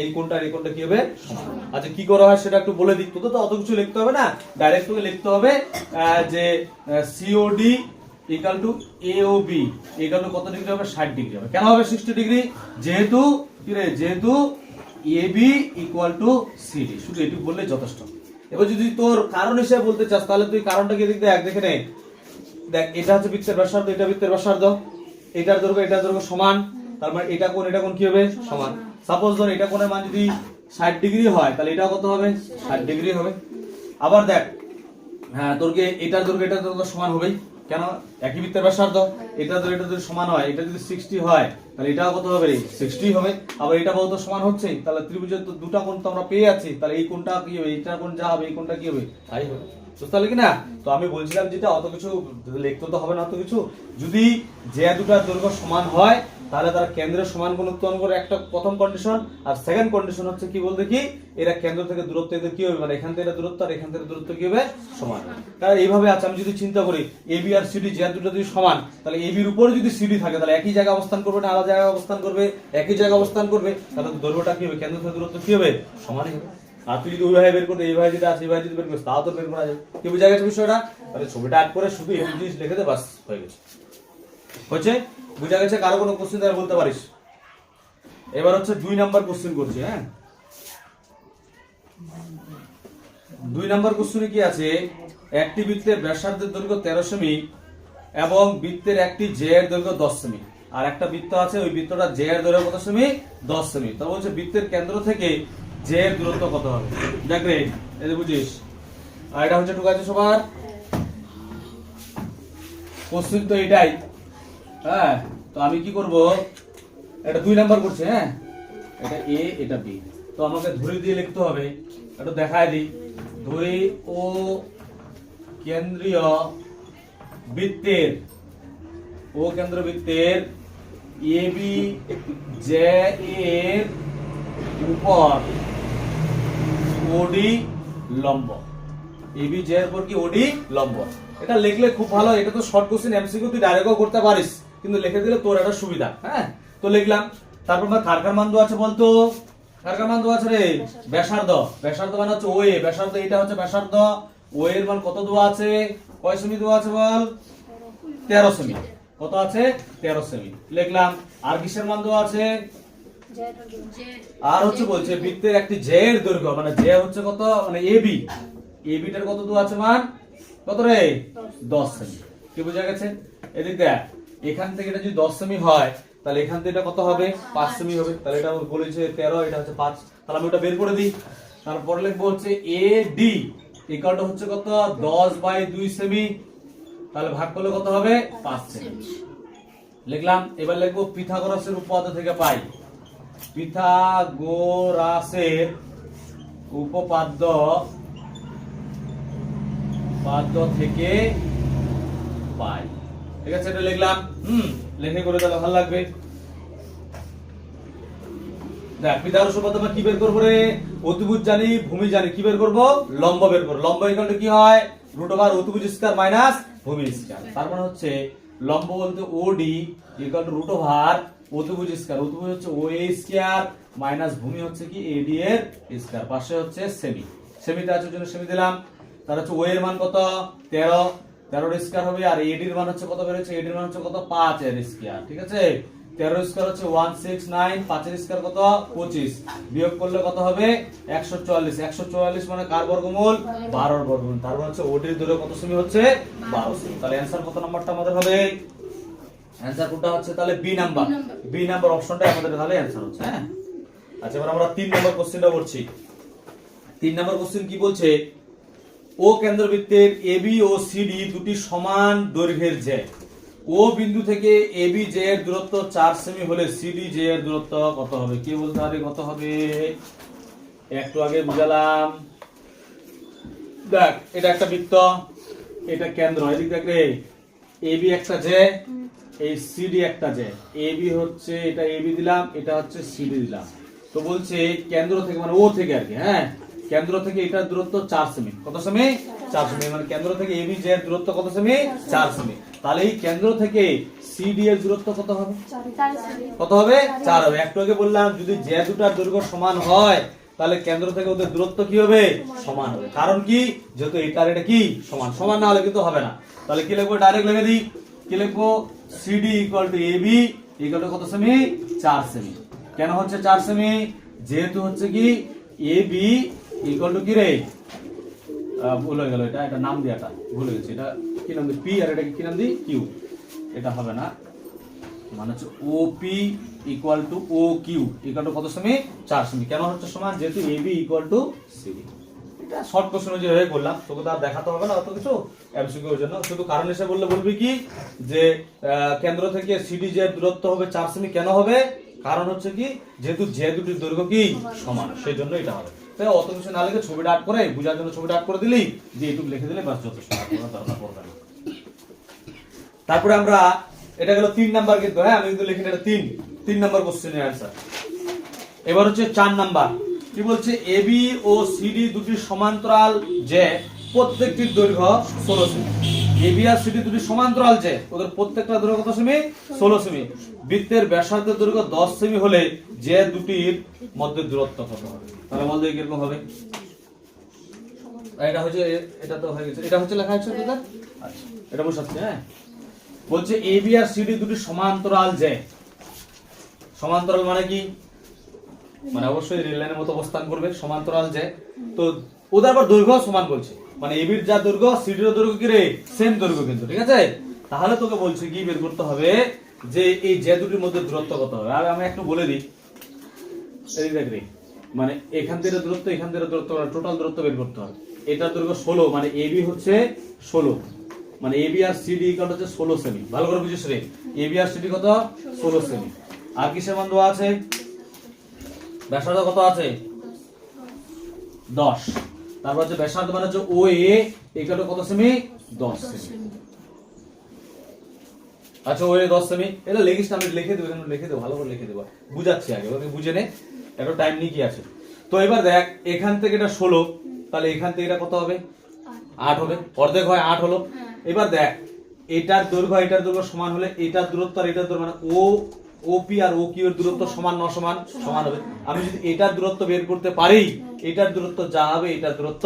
এই কোণটা এই কোণটা কি হবে সমান। আচ্ছা কি করা হয় সেটা একটু বলে দিই, তো অত কিছু লিখতে হবে না, ডাইরেক্ট তোকে লিখতে হবে যে COD = AOB = কত ডিগ্রি হবে, 60 ডিগ্রি হবে। কেন হবে 60 ডিগ্রি, যেহেতু কি রে, যেহেতু AB = CD, শুধু এটুকু বললে যথেষ্ট। এবার যদি তোর কারণ হিসেবে বলতে চাস তাহলে তুই কারণটা কি দেখে দেখে নে, দেখ এটা হচ্ছে বৃত্তের ব্যাসার্ধ, এটা বৃত্তের ব্যাসার্ধ, এটার দৈর্ঘ্য সমান, তার মানে এটা কোণ কি হবে সমান। সাপোজ ধর এটা কোণের মান যদি 60 ডিগ্রি হয় তাহলে এটা কত হবে 60 ডিগ্রি হবে। আবার দেখ হ্যাঁ তোরকে এটার দৈর্ঘ্য সমান হবেই, কেন একই বৃত্তের ব্যাসার্ধ, এটা যদি সমান হয়, এটা যদি 60 হয় তাহলে এটাও কত হবে রে 60 হবে। আবার এটা বহুত সমান হচ্ছে, তাহলে ত্রিভুজের তো দুটো কোণ তো আমরা পেয়ে যাচ্ছি, তাহলে এই কোণটা কি হবে, এইটার কোণ যা হবে এই কোণটা কি হবে তাই হবে। তো তাহলে কি না, তো আমি বলছিলাম যেটা অত কিছু লিখতে তো হবে না, অত কিছু যদি যে দুটার দৈর্ঘ্য সমান হয় তাহলে তারা কেন্দ্রের সমান কোণ উৎপাদন করে, একটা প্রথম কন্ডিশন। আর সেকেন্ড কন্ডিশন হচ্ছে কি বলতে কি, এরা কেন্দ্র থেকে দূরত্ব এদের কি হবে, মানে এখান থেকে দূরত্ব আর এখান থেকে দূরত্ব কি হবে, সমান। কারণ এইভাবে আছে, আমি যদি চিন্তা করি এবি আর সিডি যে দুটো যদি সমান, তাহলে এবির উপরে যদি সিডি থাকে তাহলে একই জায়গায় অবস্থান করবে না আলাদা জায়গায় অবস্থান করবে, একই জায়গায় অবস্থান করবে, তাহলে দৈর্ঘ্যটা কি হবে, কেন্দ্র থেকে দূরত্ব কি হবে, সমানই হবে। আর তুই যদি ওইভাবে বের করতে, এইভাবে যদি আছে এইভাবে যদি বের করিস তাও তো বের করা যাবে। কি বুঝা গেছে বিষয়টা? তাহলে ছবিটা আট করে শুধু এই জিনিস লিখে দে, বাস হয়ে গেছে। হচ্ছে বুঝা গেছে? কারো কোনো কোশ্চেন তাহলে বলতে পারিস। এবার হচ্ছে 2 নাম্বার কোশ্চেন করছি। হ্যাঁ, 2 নাম্বার কোশ্চেনে কি আছে, একটি বৃত্তের ব্যাসার্ধের দৈর্ঘ্য 13 সেমি এবং বৃত্তের একটি জে এর দৈর্ঘ্য 10 সেমি। আর একটা বৃত্ত আছে, ওই বৃত্তটা জে এর দৈর্ঘ্য কত সেমি, 10 সেমি। তো বলছে বৃত্তের কেন্দ্র থেকে জে এর দূরত্ব কত হবে। দেখ রে, এই যে বুঝিস, আর এটা হচ্ছে ঠিক আছে সবার কোশ্চেন তো এটাই। হ্যাঁ, তো আমি কি করব, এটা 2 নাম্বার করছে। হ্যাঁ, এটা এ এটা বি, তো আমাকে ধরে দিয়ে লিখতে হবে। এটা দেখায় দিই, ধরি ও কেন্দ্রীয় বৃত্তের, ও কেন্দ্র বৃত্তের এ বি জে এর উপর ওডি লম্ব, এ বি জে এর উপর কি ওডি লম্ব। এটা লিখলে খুব ভালো, এটা তো শর্ট কোশ্চেন এমসিকিউ তুই ডাইরেক্টও করতে পারিস, কিন্তু লিখে দিলে তোর একটা সুবিধা। হ্যাঁ, তো লিখলাম। তারপর কার মান দেওয়া আছে বলতো, কার মান দেওয়া আছে রে, ব্যাসার্ধ, ব্যাসার্ধ মানে হচ্ছে ওএ, ব্যাসার্ধ এটা হচ্ছে ব্যাসার্ধ, ও এর মান কত দেওয়া আছে, কয় সেমি দেওয়া আছে বল, 13 সেমি। কত আছে, 13 সেমি লিখলাম। আর কিসের মান দেওয়া আছে, আর হচ্ছে বলছে বৃত্তের একটি জে এর দৈর্ঘ্য, মানে জে হচ্ছে কত, মানে এবি, এবিটার কত দেওয়া আছে মান, কত রে, 10 সেমি। কি বোঝা গেছে? এদিক দেখ, এখান থেকে এটা যদি 10 সেমি হয় তাহলে এখান থেকে এটা কত হবে, 5 সেমি হবে। তাহলে এটা বলেছে 13, এটা হচ্ছে 5, তাহলে আমি ওটা বের করে দিই। তারপরে লিখবো হচ্ছে এ ডি ইকুয়ালটা হচ্ছে কত, 10/2 সেমি, তাহলে ভাগ করলে কত হবে, 5 সেমি লিখলাম। এবার লিখবো পিথাগোরাসের উপপাদ্য থেকে পাই, পিথাগোরাসের উপপাদ্য থেকে পাই। ঠিক আছে, এটা লিখলাম। লিখে করে তাহলে ভালো লাগবে। দেখ, পিথাগোরাস উপপাদ্য কি বের করবো রে, অতিভুজ জানি, ভূমি জানি, কি বের করবো, লম্ব বের করবো। লম্ব ইকুয়াল কি হয়, √ অতিভুজ স্কয়ার মাইনাস ভূমি স্কয়ার। তার মানে হচ্ছে লম্ব বলতে ওডি ইকুয়াল টু √ অতিভুজ স্কয়ার, অতিভুজ হচ্ছে ওএ স্কয়ার মাইনাস ভূমি হচ্ছে কি এডি এর স্কয়ার, পাশে হচ্ছে সেমি, সেমিতে আছে জন্য সেমি দিলাম। তার হচ্ছে ও এর মান কত, 13, 13 এর স্কয়ার হবে। আর এডির মান হচ্ছে কত বেরোচ্ছে, এডির মান হচ্ছে কত, 5 এর স্কয়ার। ঠিক আছে, 13 এর স্কয়ার হচ্ছে 169, 5 এর স্কয়ার কত, 25, বিয়োগ করলে কত হবে, 144, 144 মানে কার বর্গমূল, 12 এর বর্গমূল। তারপর হচ্ছে ওডির দৈর্ঘ্য কত সেমি হচ্ছে, 12 সেমি। তাহলে অ্যানসার কত নাম্বারটা আমাদের হবে, অ্যানসার কোনটা হচ্ছে, তাহলে বি নাম্বার, বি নাম্বার অপশনটাই আমাদের তাহলে অ্যানসার হচ্ছে। হ্যাঁ, আচ্ছা এবার আমরা 3 নাম্বার কোশ্চেনটা করছি। 3 নাম্বার কোশ্চেন কি বলছে, ও কেন্দ্রবৃত্তের এবি ও সিডি দুটি সমান দৈর্ঘ্যের জে, ও বিন্দু থেকে এবি জে এর দূরত্ব 4 সেমি হলে সিডি জে এর দূরত্ব কত হবে। কে বলতে পারে কত হবে, একটু আগে বুঝালাম। দেখ, এটা একটা বৃত্ত, এটা কেন্দ্র, এদিক দেখ রে, এবি একটা জে, এই সিডি একটা জে, এবি হচ্ছে এটা এবি দিলাম, এটা হচ্ছে সিডি দিলাম। তো বলছে কেন্দ্র থেকে মানে ও থেকে আর কি, হ্যাঁ, কেন্দ্র থেকে এটার দূরত্ব 4 সেমি, কত সেমি, 4 সেমি, মানে কেন্দ্র থেকে এবি জে এর দূরত্ব কত সেমি, 4 সেমি। তাহলে এই কেন্দ্র থেকে সিডি এর দূরত্ব কত হবে, কত হবে, 4 হবে। একটু আগে বললাম যদি জে দুটার দৈর্ঘ্য সমান হয় তাহলে কেন্দ্র থেকে ওদের দূরত্ব কি হবে, সমান হবে। কারণ কি, যেহেতু এটার এটা কি সমান, সমান না হলে কিন্তু হবে না। তাহলে কি লিখবো, ডাইরেক্ট লিখে দিই, কি লিখবো, CD equal to AB equal to কত সেমি, 4 সেমি। কেন হচ্ছে 4 সেমি, যেহেতু হচ্ছে কি এবি ইকুয়াল টু কি রে, ভুল হয়ে গেল, এটা নাম দিয়াটা ভুলে গেছি, এটা কি নাম দিই, পি, আর এটা কি নাম দিই, কিউ। এটা হবে না, মানে হচ্ছে OP equal to O Q equal to কত সেমি, 4 সেমি। কেন হচ্ছে সমান, যেহেতু এবি ইকুয়াল টু সিডি। এটা শর্ট কোশ্চেন যেভাবে বললাম, তোকে তো আর দেখাতে হবে না অত কিছু এমসিকিউ এর জন্য, শুধু কারণ এসে বললে বলবি কি যে কেন্দ্র থেকে সিডি জে এর দূরত্ব হবে 4 সেমি। কেন হবে, কারণ হচ্ছে কি যেহেতু জে দুটির দৈর্ঘ্য কি সমান, সেই জন্য এটা হবে। তাই অত কিছু না লিখে ছবিটা আট করে বুঝার জন্য ছবিটা আট করে দিলি, দিয়ে এইটুকু লিখে দিলে বাস যথেষ্ট, দরকার পড়বে না। তারপরে আমরা, এটা গেল 3 নাম্বার কিন্তু, হ্যাঁ আমি কিন্তু লিখিনি এটা 3। 3 নম্বর কোশ্চেনের অ্যান্সার। এবার হচ্ছে 4 নাম্বার, কি বলছে, এবি ও সিডি দুটি সমান্তরাল যে প্রত্যেকটির দৈর্ঘ্য 16 সেমি। এবি আর সিডি দুটি সমান্তরাল যে ওদের প্রত্যেকটা দৈর্ঘ্য কত সেমি? 16 সেমি। বৃত্তের ব্যাসার্ধের দৈর্ঘ্য 10 সেমি হলে যে দুটির মধ্যে দূরত্ব কত হবে? তাহলে বলতে কিরকম হবে? এটা হচ্ছে, এটা তো হয়ে গেছে, এটা হচ্ছে লেখা আছে দাদা। আচ্ছা, এটা বসাচ্ছি। হ্যাঁ, বলছে এবি আর সিডি দুটি সমান্তরাল যে, সমান্তরাল মানে কি, মানে অবশ্যই রেল লাইনের মতো অবস্থান করবে, সমান্তরাল যে, তো ওদের আবার দৈর্ঘ্য সমান বলছে, মানে এবির যা দৈর্ঘ্য সিডির দৈর্ঘ্য কি রে, সেম দৈর্ঘ্য কিন্তু, ঠিক আছে? তাহলে তোকে বলছে কি বের করতে হবে যে এই যে দুটির মধ্যে দূরত্ব কত হবে। আর আমি একটু বলে দিই, এই দেখ রে, মানে এখান থেকে দূরত্ব, এখান থেকে দূরত্ব, টোটাল দূরত্ব বের করতে হবে। এটার দৈর্ঘ্য 16, মানে এবি হচ্ছে 16, মানে এবি আর সিডি ইকুয়াল হচ্ছে 16 সেমি। ভালো করে বুঝিস রে, এবি আর সিডি কত? 16 সেমি। আর কিসের মান দেওয়া আছে? ব্যাসার্ধ কত আছে? 10। তারপর হচ্ছে ব্যাসার্ধ মানে হচ্ছে ও এ ইকুয়াল কত সেমি? 10 সেমি। আচ্ছা, ও এ 10 সেমি, এটা লিখিস না, আমি লিখে দেব, এখানে লিখে দেব, ভালো করে লিখে দেব, বুঝাচ্ছি আগে, ওকে বুঝে নে, একটু টাইম নিয়ে কি আছে। তো এবার দেখ, এখান থেকে এটা 16, তাহলে এখান থেকে এটা কত হবে? 8 হবে, অর্ধেক হয় 8 হলো। এবার দেখ, এটার দৈর্ঘ্য এটার দৈর্ঘ্য সমান হলে এটার দূরত্ব আর এটার দূরত্ব, মানে ও ওপি আর ও কিউ এর দূরত্ব সমান না সমান? সমান হবে। আমি যদি এটার দূরত্ব বের করতে পারি, এটার দূরত্ব যা হবে এটার দূরত্ব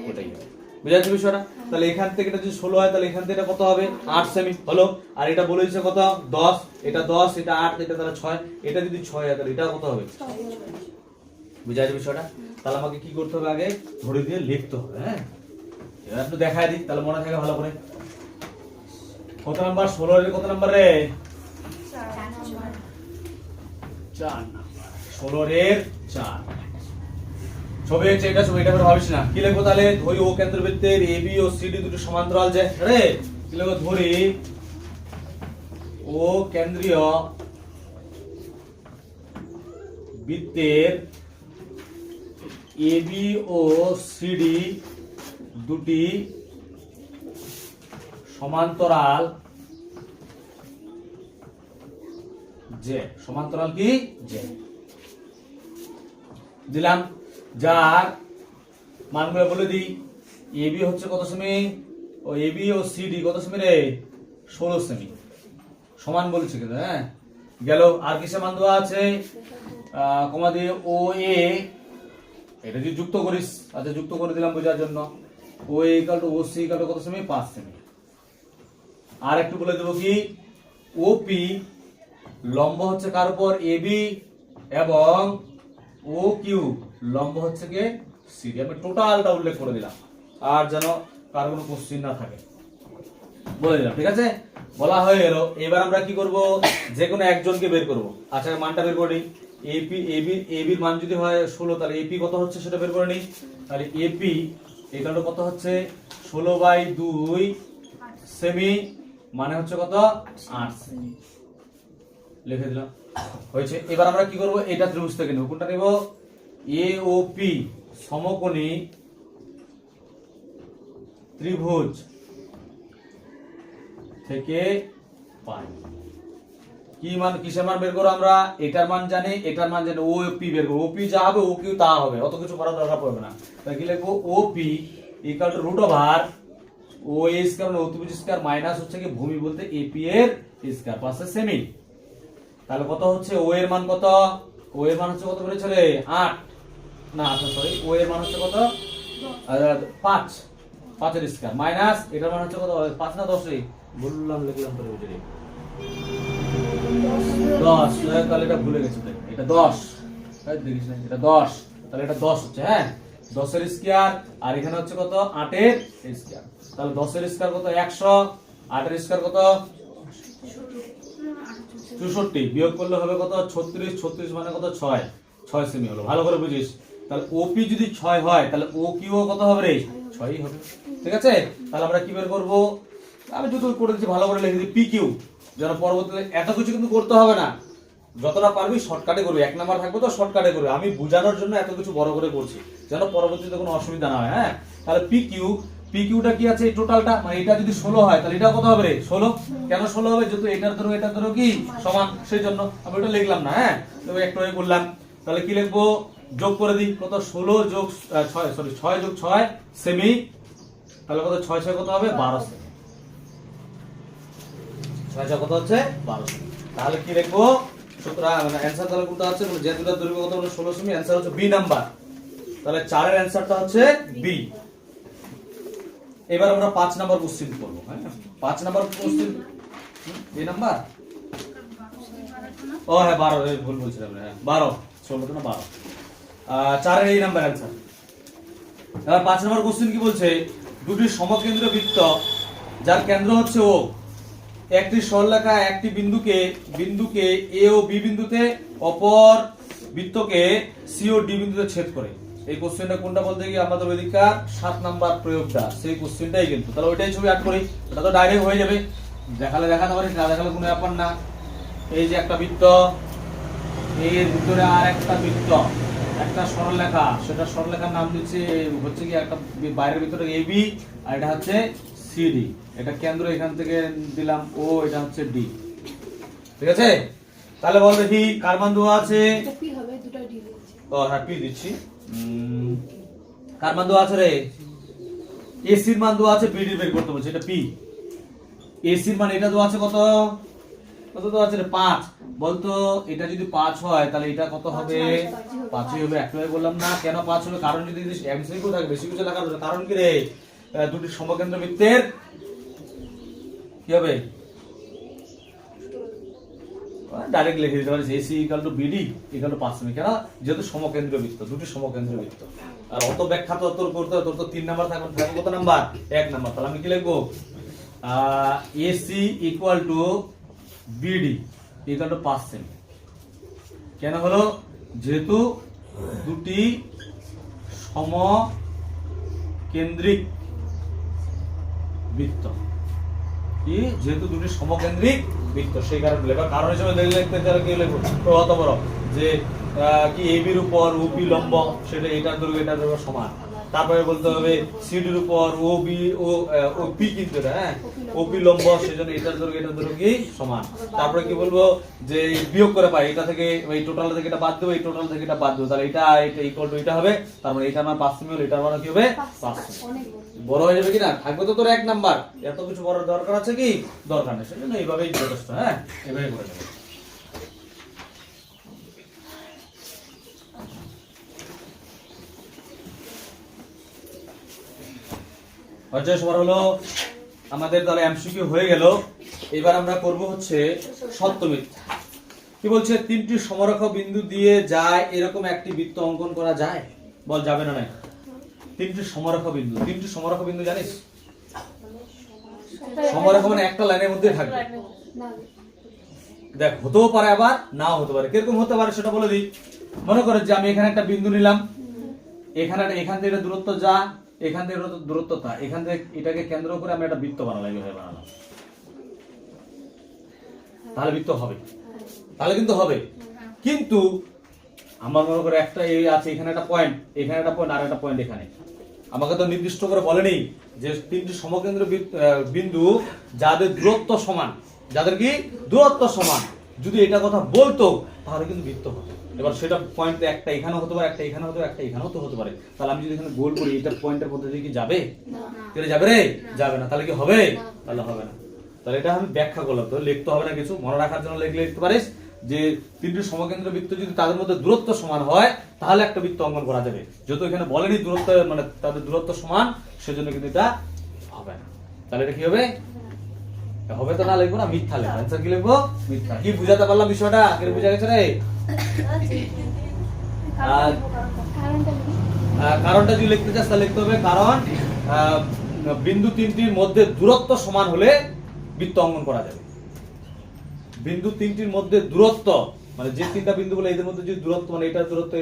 ওটাই হবে। বুঝাচ্ছি বিষয়টা? তাহলে এখান থেকে এটা যদি 16 হয়, তাহলে এখান থেকে এটা কত হবে? 8 সেমি হলো। আর এটা বলে দিচ্ছে কত? 10, এটা 10, এটা 8, এটা তাহলে 6, এটা যদি 6 হয় তাহলে এটা কত হবে? বুঝাচ্ছি বিষয়টা? তাহলে আমাকে কি করতে হবে, আগে ধরে দিয়ে লিখতে হবে। হ্যাঁ, এবার একটু দেখায় দিই, তাহলে মনে থাকে ভালো করে। কত নাম্বার? 16 এর কত নাম্বার রে? 4 নাম্বার। 16 এর 4 ছবি হচ্ছে এটা, ছবি এটা করে ভাবিস না। কি লিখবো তাহলে? ধরি ও কেন্দ্রবৃত্তের এবি ও সিডি দুটো সমান্তরাল যে, রে কি লিখবো? ধরি ও কেন্দ্রীয় বৃত্তের এবি ও সিডি দুটি সমান্তরাল যে, সমান্তরাল কি যে, দিলাম। যার মানগুলো বলে দিই, এবি হচ্ছে কত সেমি, ও এবি ও সিডি কত সেমি রে? 16 সেমি। সমান বলছে কিন্তু, হ্যাঁ গেল। আর কিসের মান দেওয়া আছে? কমা দিয়ে ও এ, এটা যদি যুক্ত করিস, আচ্ছা যুক্ত করে দিলাম বোঝার জন্য। O A equal to O C equal to কত সেমি? 5 সেমি। আর একটু বলে দেবো কি, ওপি লম্ব হচ্ছে কার উপর? এবি, এবং ও কিউ লম্ব হচ্ছে কি? সিডি। আমি টোটালটা উল্লেখ করে দিলাম, আর যেন কার কোনো কোশ্চিন না থাকে, বলে দিলাম, ঠিক আছে? বলা হয়ে গেল। এবার আমরা কি করব, যে কোনো একজনকে বের করব। আচ্ছা, মানটা বের করে নিই। এপি, এবির মান যদি হয় 16, তাহলে এপি কত হচ্ছে সেটা বের করে নিই। তাহলে এপি এখানে কত হচ্ছে? 16/2 সেমি, মানে হচ্ছে কত? 8 সেমি। লিখে দিলাম, হয়েছে। এবার আমরা কি করব, এটা ত্রিভুজ থেকে নেব। কোনটা নেব? এ ও পি সমকোণী ত্রিভুজ থেকে পাই। কি মান, কিসের মান বের করব আমরা? এটার মান জানি, এটার মান জানি, ও পি বের করব। ও পি যা হবে ও কিউ তা হবে, অত কিছু করার দরকার পড়বে না। তাই কি লিখবো? O P equal to root over O A square, মানে অতিভুজ স্কয়ার, মাইনাস হচ্ছে কি ভূমি বলতে এপি এর স্কয়ার, পাশে সেমি। তাহলে কত হচ্ছে? ও এর মান কত? ও এর মান হচ্ছে কত বলেছিল? 8 না, আচ্ছা সরি, ও এর মান হচ্ছে কত? 5, 5 এর স্কয়ার, মাইনাস এটার মান হচ্ছে কত? 5 না 10 রে বললাম, লিখলাম পরে বুঝে নি। 10, তাহলে এটা ভুলে গেছি, এটা 10, তাই দেখিস না, এটা 10, তাহলে এটা 10 হচ্ছে। হ্যাঁ, 10 এর স্কয়ার, আর এখানে হচ্ছে কত? 8 এর স্কয়ার। তাহলে 10 এর স্কয়ার কত? 100, 8 এর স্কয়ার কত? 64, বিয়োগ করলে হবে কত? 36, 36 মানে কত? 6 সেমি হলো। ভালো করে বুঝিস। তাহলে ওপি যদি 6 হয়, তাহলে ও কিউ কত হবে রে? 6ই হবে, ঠিক আছে? তাহলে আমরা কি বের করব? আমি যত করে দিচ্ছি ভালো করে লিখে দিই, পি কিউ, যেন পরবর্তীতে এত কিছু কিন্তু করতে হবে না, যতটা পারবি শর্টকাটে করবি। 1 নাম্বার থাকবে তো শর্টকাটে করবি, আমি বোঝানোর জন্য এত কিছু বড় করে করছি, যেন পরবর্তীতে কোনো অসুবিধা না হয়। হ্যাঁ, তাহলে পি কিউ পি কিউটা কি আছে এই টোটালটা, মানে এটা যদি 16 হয় তাহলে এটা কত হবে রে 16। কেন 16 হবে? যেহেতু এটার ধরো কি সমান, সেই জন্য আমি ওটা লিখলাম না। হ্যাঁ, তো একটু আগে বললাম। তাহলে কি লিখবো? যোগ করে দিই। কত? 16 যোগ 6, সরি 6 যোগ 6 সেমি। তাহলে কত? 6 6 কত হবে? 12 সেমি। 6 6 কত হচ্ছে? 12 সেমি। তাহলে কি লিখবো? সুতরাং মানে অ্যানসার তাহলে কোনটা আছে? যে দুটো দৈর্ঘ্য কত হলো? 16 সেমি। অ্যানসার হচ্ছে বি নাম্বার। তাহলে 4 এর অ্যানসারটা হচ্ছে বি। এবার আমরা 5 নাম্বার কোশ্চেন করব। হ্যাঁ, 5 নাম্বার কোশ্চেন বি নাম্বার। ও হ্যাঁ 12, ভুল বলছিলাম। হ্যাঁ 12, 16 না 12। 4 এর এই নাম্বার অ্যানসার। এবার 5 নাম্বার কোশ্চেন কি বলছে? দুটি সমকেন্দ্র বৃত্ত যার কেন্দ্র হচ্ছে ও, একটি সরলরেখা একটি বিন্দুকে এ ও বি বিন্দুতে, অপর বৃত্তকে সি ও ডি বিন্দুতে ছেদ করে। এই কোশ্চেনটা কোনটা বলতে গিয়ে আমাদের ওইদিকার 7 নাম্বার প্রয়োগটা, সেই কোশ্চেনটাই কিন্তু। তাহলে ওইটাই ছবি আট করি, ওটা তো ডাইরেক্ট হয়ে যাবে। দেখালে দেখাতে পারি, না দেখালে কোনো ব্যাপার না। এই যে একটা বৃত্ত, এর ভিতরে আর একটা বৃত্ত, একটা সরলরেখা, সেটা সরলরেখার নাম দিচ্ছে হচ্ছে কি একটা বাইরের ভিতরে এ বি, আর এটা হচ্ছে সিডি। এটা কেন্দ্র এখান থেকে দিলাম ও, এটা হচ্ছে ডি। ঠিক আছে? তাহলে বল দেখি কার মান দেওয়া আছে? পি হবে, দুটো ডি দিয়েছে। ও হ্যাঁ পি দিচ্ছি। কার মান দেওয়া আছে রে? এসি এর মান দেওয়া আছে, বিডি বের করতে বলছে, এটা পি। এসি এর মান এটা দেওয়া আছে কত? কত দেওয়া আছে রে? 5। বলতো এটা যদি 5 হয় তাহলে এটা কত হবে? 5ই হবে। একটাই বললাম না কেন 5 হবে? কারণ যদি এমসিকিউ থাকে, বেশি কিছু লেখা হবে। কারণ কি রে? দুটি সমকেন্দ্র বৃত্তের কি হবে? ডাইরেক্ট লিখে দিতে পারিস AC = BD = 5 সেমি। কেন? যেহেতু সমকেন্দ্রীয় বৃত্ত, দুটি সমকেন্দ্রীয় বৃত্ত। আর অত ব্যাখ্যা তো তোর করতে হবে, তোর তো 3 নাম্বার থাকবে। কত নাম্বার? 1 নাম্বার। তাহলে আমি কি লিখবো? AC = BD = 5 semi. কেন হলো? যেহেতু দুটি সমকেন্দ্রিক বৃত্ত, কি যেহেতু দুটি সমকেন্দ্রিক বৃত্ত, সেই কারণে লেখা। কারণ হিসেবে লিখতে গেলে কি লিখবো? তো অত বড় যে কি এবি এর উপর ওপি লম্ব, সেটা এটার দৈর্ঘ্য এটার দৈর্ঘ্য সমান। তারপরে বলতে হবে সিডি এর উপর ওবি ও পি, কিন্তু এটা হ্যাঁ ওপি লম্ব, সেজন্য এটার দৈর্ঘ্য এটার দৈর্ঘ্য কি সমান। তারপরে কি বলবো? যে বিয়োগ করে পাই, এটা থেকে এই টোটাল থেকে এটা বাদ দেবো, এই টোটাল থেকে এটা বাদ দেবো, তাহলে এটা ইকুয়াল টু এটা হবে। তার মানে এটা আমার 5 সেমি হলো, এটার মানে কি হবে? 5 সেমি। বড় হয়ে যাবে কিনা? থাকবে তো তোর 1 নাম্বার। এত কিছু বড় দরকার আছে কি? দরকার নেই। সেজন্য এইভাবেই যথেষ্ট। হ্যাঁ, এভাবেই করে দেবো। অজয় সবার হলো আমাদের, তাহলে এমসিকিউ হয়ে গেল। এবার আমরা করব হচ্ছে সত্য মিথ্যা। কি বলছে? 3টি সমরেখা বিন্দু দিয়ে যায় এরকম একটি বৃত্ত অঙ্কন করা যায়। বল যাবে না নাই? 3টি সমরেখা বিন্দু। 3টি সমরেখা বিন্দু জানিস? সমরেখা মানে একটা লাইনের মধ্যে থাকবে। দেখ, হতেও পারে আবার নাও হতে পারে। কিরকম হতে পারে সেটা বলে দিই। মনে করে যে আমি এখানে একটা বিন্দু নিলাম, এখান থেকে এটা দূরত্ব যা, এখান থেকে দূরত্ব তা, এখান থেকে এটাকে কেন্দ্র করে আমি একটা বৃত্ত বানালাম, এইভাবে বানালাম। তাহলে বৃত্ত হবে, তাহলে কিন্তু হবে। কিন্তু আমার মনে করে একটা এই আছে, এখানে একটা পয়েন্ট, এখানে একটা পয়েন্ট, আর একটা পয়েন্ট এখানে। আমাকে তো নির্দিষ্ট করে বলেনি যে 3টি সমকেন্দ্র বিন্দু যাদের দূরত্ব সমান, যাদের কি দূরত্ব সমান, যদি এটা কথা বলতো তাহলে কিন্তু বৃত্ত হতো। এবার সেটা পয়েন্ট একটা এখানে হতে পারে, একটা এখানে হতে পারে, একটা এখানেও তো হতে পারে। তাহলে আমি যদি এখানে গোল করি, এটা পয়েন্টের মধ্যে দিয়ে কি যাবে? তাহলে যাবে রে? যাবে না। তাহলে কি হবে? তাহলে হবে না। তাহলে এটা আমি ব্যাখ্যা করলাম। তো লিখতে হবে না কিছু, মনে রাখার জন্য লিখতে পারিস যে 3টি সমকেন্দ্র বৃত্ত যদি তাদের মধ্যে দূরত্ব সমান হয় তাহলে একটা বৃত্ত অঙ্কন করা যাবে। যেহেতু এখানে বলেনি দূরত্ব, মানে তাদের দূরত্ব সমান, সেজন্য কিন্তু এটা হবে না। তাহলে এটা কি হবে? হবে তো না লিখবো না, মিথ্যা লিখবো। অ্যানসার কি লিখবো? মিথ্যা। কি বুঝাতে পারলাম বিষয়টা? আগে বুঝা গেছে রে? কারণটা যদি লিখতে চাস তাহলে লিখতে হবে কারণ বিন্দু 3টির মধ্যে দূরত্ব সমান হলে বৃত্ত অঙ্কন করা যাবে। বিন্দু 3টির মধ্যে দূরত্ব, মানে যে 3টা বিন্দু বলে এদের মধ্যে যদি দূরত্ব, মানে এটা দূরত্ব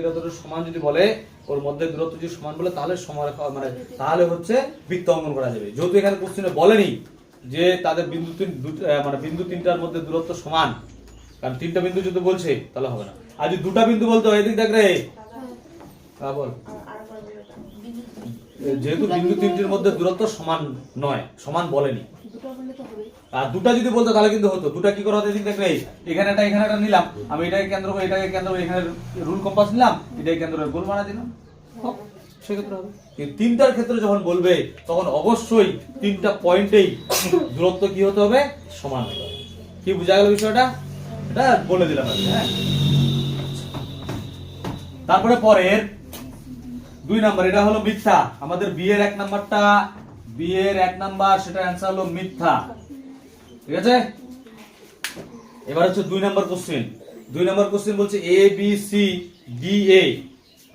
সমান যদি বলে, ওর মধ্যে দূরত্ব যদি সমান বলে, তাহলে সমরেখা, মানে তাহলে হচ্ছে বৃত্ত অঙ্কন করা যাবে। যেহেতু এখানে কোশ্চেনে বলেনি যে তাদের বিন্দু 3টার মধ্যে দূরত্ব সমান, কারণ 3টা বিন্দু যদি বলছে তাহলে হবে না। আর যদি 2টা বিন্দু বলতো, এদিক দেখ রে, বল যেহেতু বিন্দু তিনটির মধ্যে দূরত্ব সমান নয়, সমান বলেনি। দুটো বললে তো হবে। আর দুটা যদি বলতো তাহলে কিন্তু হতো। দুটা কি করা হতো, এদিক দেখবে এখানে একটা নিলাম, আমি এটাকে কেন্দ্র করে এটাকে কেন্দ্র করে এখানে রুল কম্পাস নিলাম, এটাকে কেন্দ্র করে গোল বানা দিলাম, সেক্ষেত্রে হবে। কিন্তু তিনটার ক্ষেত্রে যখন বলবে তখন অবশ্যই তিনটা পয়েন্টেই দূরত্ব কি হতে হবে, সমান হতে হবে। কি বোঝা গেল বিষয়টা? এটা বলে দিলাম আমি, হ্যাঁ। তারপরে পরের 2 নাম্বার, এটা হলো মিথ্যা। আমাদের বি এর 1 নাম্বারটা, বি এর 1 নাম্বার, সেটা অ্যান্সার হলো মিথ্যা। ঠিক আছে, এবার হচ্ছে 2 নাম্বার কোশ্চেন। 2 নাম্বার কোশ্চেন বলছে A B C D A.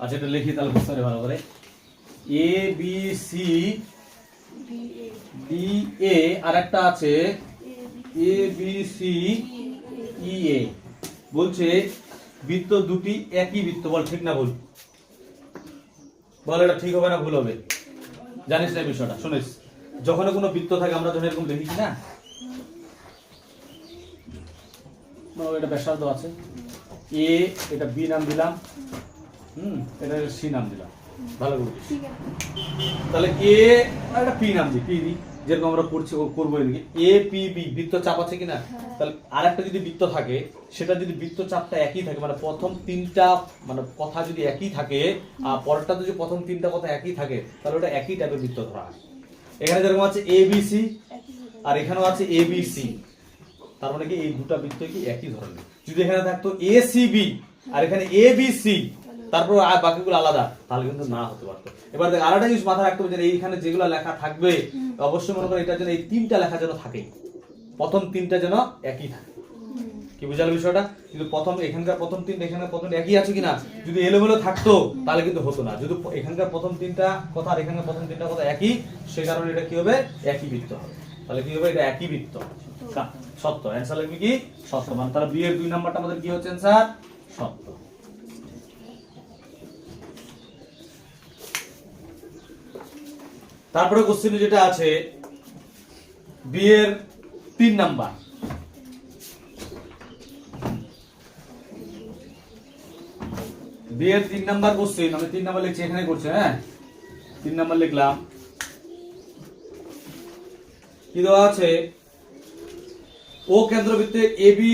আচ্ছা, এটা লিখি তাহলে বুঝতে পারবে ভালো করে। A B C D A, আর একটা আছে এ বি সি ই এ। বলছে বৃত্ত দুটি একই বৃত্ত, বল ঠিক না ভুল? বল এটা ঠিক হবে না ভুল হবে? জানিস না এই বিষয়টা? শুনিস, যখন কোনো বৃত্ত থাকে আমরা যখন এরকম দেখি না, এটা ব্যাসার্ধ আছে এ, এটা বি নাম দিলাম, এটা সি নাম দিলাম, ভালো করে ঠিক আছে। তাহলে এ আর এটা পি নাম দিই, পি দি, যেরকম আমরা করছি করবো এদিকে এ পি বি, বৃত্ত চাপ আছে কিনা? তাহলে আরেকটা যদি বৃত্ত থাকে, সেটা যদি বৃত্ত চাপটা একই থাকে, মানে প্রথম তিনটা মানে কথা যদি একই থাকে আর পরেরটা যদি প্রথম তিনটা কথা একই থাকে, তাহলে ওটা একই টাইপের বৃত্ত ধরা হয়। এখানে যেরকম আছে এ বি সি আর এখানেও আছে এ বি সি, তার মানে কি এই দুটো বৃত্ত কি একই ধরনের। যদি এখানে থাকতো এ সি বি আর এখানে এ বি সি, তারপর আর বাকিগুলো আলাদা, তাহলে কিন্তু না হতে পারতো। এবার দেখ আরেকটা জিনিস মাথায় রাখতে হবে, যে এইখানে যেগুলো লেখা থাকবে অবশ্যই মনে করো এটার জন্য এই তিনটা লেখা যেন থাকে, প্রথম তিনটা যেন একই থাকে। কি বুঝালো বিষয়টা? কিন্তু প্রথম এখানকার প্রথম তিনটা এখানকার প্রথম একই আছে কিনা, যদি এলোমেলো থাকতো তাহলে কিন্তু হতো না। যদি এখানকার প্রথম তিনটা কথা আর এখানকার প্রথম তিনটা কথা একই, সেই কারণে এটা কি হবে, একই বৃত্ত হবে। তাহলে কি হবে, এটা একই বৃত্ত, সত্য। অ্যান্সার লিখবি কি সত্য, মানে তাহলে বি এর 2 নাম্বারটা আমাদের কি হচ্ছে অ্যান্সার, সত্য। তারপরে কোশ্চেনে যেটা আছে বি এর 3 নাম্বার, বি এর 3 নাম্বার কোশ্চেন, আমি 3 নাম্বার লিখছি, এখানে করছে, হ্যাঁ 3 নাম্বার লিখলাম। কি দেওয়া আছে, ও কেন্দ্রবৃত্তে এবি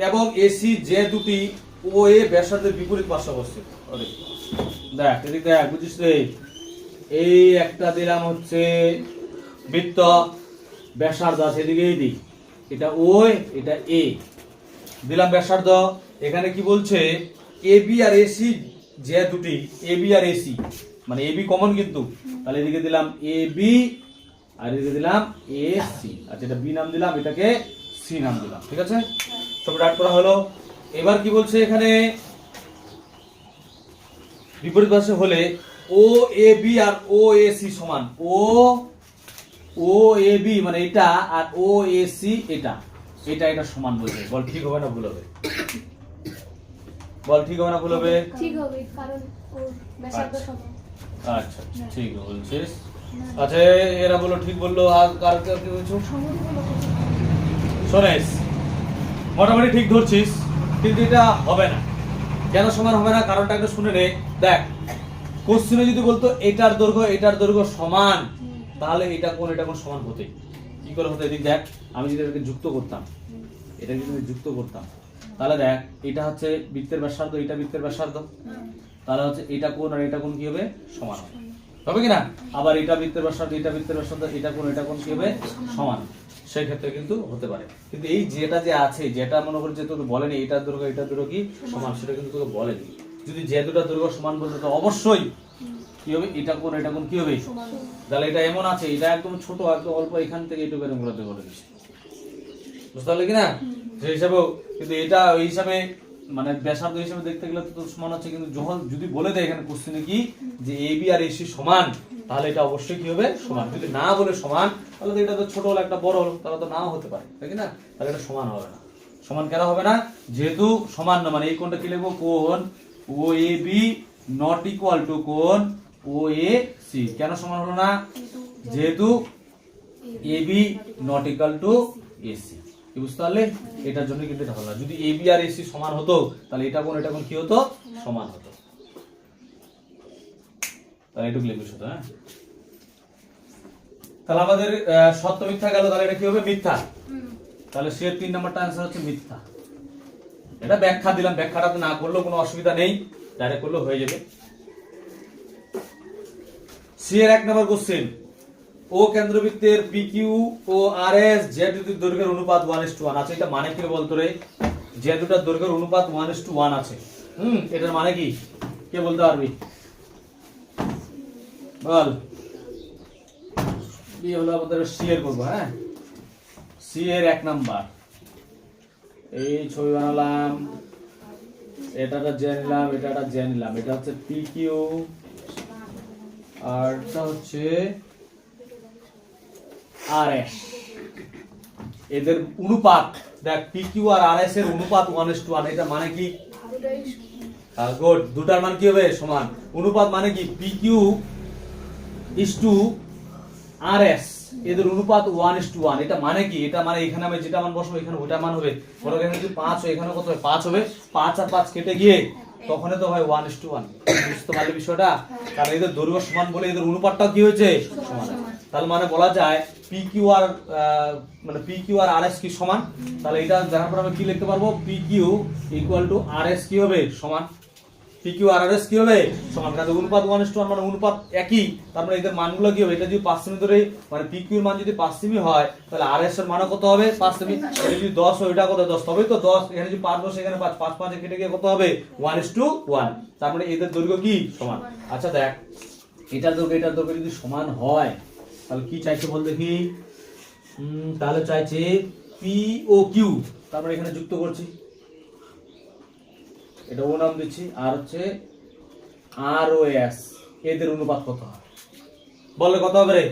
এবং এসি যে দুটি ও এ ব্যাসার্ধের বিপরীত পার্শ্ব অবস্থিত। দেখ এদিকে দেখ, বুঝিস রে, এই একটা দিলাম হচ্ছে বৃত্ত, ব্যাসার্ধ আছে এদিকে, এই দিক এটা ও, এটা এ দিলাম ব্যাসার্ধ। এখানে কি বলছে, এবি আর এসি যে দুটি, এবি আর এসি মানে এবি কমন কিন্তু, তাহলে এদিকে দিলাম এবি আর এদিকে দিলাম এসি। আচ্ছা, এটা বি নাম দিলাম, এটাকে সি নাম দিলাম, ঠিক আছে, সব রাইট করা হলো। এবার কি বলছে এখানে, বিপরীত পাশে হলে ও A B R O A C সমান, ও এ বি মানে এটা আর ও এ সি এটা, এটা সমান বলছে। বল ঠিক হবে না ভুল হবে? বল ঠিক হবে না ভুল হবে? ঠিক হবে, কারণ ওর ব্যাসার্ধ সমান। আচ্ছা ঠিক বলছিস। আচ্ছা এরা বলো ঠিক বললো, আর কার কি বলছো? শোনেস, মোটামুটি ঠিক ধরছিস, কিন্তু এটা হবে না। কেন সমান হবে না, কারণটা একটু শুনে নে। দেখ কোশ্চেনে যদি বলতো এটার দৈর্ঘ্য সমান, তাহলে এটা কোন সমান হতে, কি করে হতো? এদিক দেখ, আমি যদি এটাকে যুক্ত করতাম, এটাকে যদি যুক্ত করতাম, তাহলে দেখ এটা হচ্ছে বৃত্তের ব্যাসার্ধ, এটা বৃত্তের ব্যাসার্ধ, তাহলে হচ্ছে এটা কোণ আর এটা কোণ কি হবে, সমান হবে কিনা? আবার এটা বৃত্তের ব্যাসার্ধ, এটা বৃত্তের ব্যাসার্ধ, এটা কোণ কি হবে, সমান। সেই ক্ষেত্রে কিন্তু হতে পারে। কিন্তু এই যেটা যে আছে, যেটা মনে করি যে তোকে বলেনি এটার দৈর্ঘ্য কি সমান, সেটা কিন্তু তোকে বলেনি। যদি যে দুটার দৈর্ঘ্য সমান বলতো তো অবশ্যই কি হবে, এটা কোণ কি হবে, তাহলে এটা এমন আছে, এটা একদম ছোট, একদম অল্প, এখান থেকে এইটুকু এরকম করে বলে দিচ্ছি, বুঝতে পারলে কিনা? সেই হিসাবেও কিন্তু এটা ওই হিসাবে মানে ব্যাসার্ধ হিসেবে দেখতে গেলে তো সমান হচ্ছে, কিন্তু যখন যদি বলে দেয় এখানে কোশ্চেনে কি যে এ বি আর এসি সমান, তাহলে এটা অবশ্যই কি হবে, সমান। যদি না বলে সমান, তাহলে তো এটা তো ছোট হলো, একটা বড় হলো, তাহলে তো নাও হতে পারে, তাই না? তাহলে এটা সমান হবে না। সমান কেন হবে না? যেহেতু সমান না, মানে এই কোণটা কি লিখবো, কোণ O A B not equal to কোণ ও এ সি। কেন সমান হলো না? যেহেতু A B not equal to A C. কি বুঝতে পারলে? এটার জন্য কিন্তু এটা হলো না। যদি এ বি আর এসি সমান হতো, তাহলে এটা কোণ কি হতো, সমান হতো। তাহলে এটুকু লিখবি শুধু। হ্যাঁ, তাহলে আমাদের সত্য মিথ্যা গেল, তাহলে এটা কি হবে? মিথ্যা। তাহলে সে 3 নাম্বারটা आंसर হচ্ছে মিথ্যা। এটা ব্যাখ্যা দিলাম, ব্যাখ্যাটা না করলেও কোনো অসুবিধা নেই, ডাইরেক্ট করলেও হয়ে যাবে। সি এর 1 নম্বর কোশ্চেন, ও কেন্দ্রবৃত্তের PQ ও RS যে দুটির দৈর্ঘ্যের অনুপাত 1:1 আছে। এটা মানে কি বলতো রে? যে দুটার দৈর্ঘ্যের অনুপাত 1:1 আছে, এটার মানে কি? কে বলতে পারবি? বল। এই হলো আমাদের সি এর করব। হ্যাঁ, সি এর 1 নাম্বার, এই ছবি বানালাম, এটাটা জেনে নিলাম, এটাটা জেনে নিলাম। এটা হচ্ছে PQ আর এটা হচ্ছে RS। এদের অনুপাত দেখ, PQ আর RS এর অনুপাত 1:1। এটা মানে কি? গুড, দুটার মান কি হবে? সমান। অনুপাত মানে কি? PQ is to RS, এদের অনুপাত 1:1। এটা মানে কি? এটা মানে এখানে আমি যেটা মান বসাবো এখানে ওটা মান হবে। ধরো এখানে যদি 5 হয়, এখানে কত হবে? 5 হবে। 5 আর 5 কেটে গিয়ে তখন তো হয় 1:1। বুঝতে পারলে বিষয়টা? কারণ এদের দৈর্ঘ্য সমান বলে এদের অনুপাতটা কি হয়েছে? সমান। তাহলে মানে বলা যায় PQ আর RS কি সমান। তাহলে এটা দেখার পর আমি কি লিখতে পারবো? PQ = RS কি হবে? সমান। PQ আর RS কি হবে? সমান। কারণ অনুপাত 1:1 মানে অনুপাত একই, তার মানে এদের মানগুলো কি হবে? এটা যদি 5 সেমি ধরে, মানে PQ এর মান যদি 5 সেমি হয়, তাহলে RS এর মান কত হবে? 5 সেমি। এটা যদি 10 হয়, এটা কত? 10। তবেই তো 10। এখানে যদি 5 বসে, এখানে 5 5 5 কেটে গিয়ে কত হবে? 1:1। তার মানে এদের দৈর্ঘ্য কি? সমান। আচ্ছা দেখ, এটার দৈর্ঘ্য যদি সমান হয়, তাহলে কি চাইছে বল দেখি? তাহলে চাইছে P ও Q, তারপরে এখানে যুক্ত করছি, এটা ও নাম দিচ্ছি, আর হচ্ছে R ও S, এদের অনুপাত কত হবে? বললে কত হবে রে?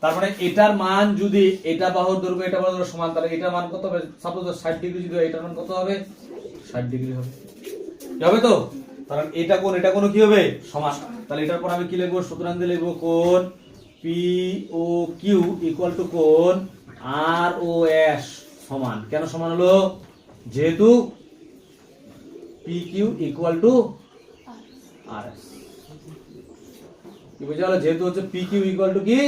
তার মানে এটার মান যদি এটা বাহুর দৈর্ঘ্য এটা বাহুর দৈর্ঘ্য সমান, তাহলে এটার মান কত হবে? সাপোজ 60 ডিগ্রি যদি হয়, এটার মান কত হবে? 60 ডিগ্রি হবে। কি হবে তো? কারণ এটা কোণ কি হবে? সমান। তাহলে এটার পর আমি কি লিখবো? সুতরাং দিয়ে লিখবো কোণ P ও Q = কোণ R ও S সমান। কেন সমান হলো? যেহেতু PQ = RS। কি বুঝা গেল? যেহেতু হচ্ছে PQ = কি?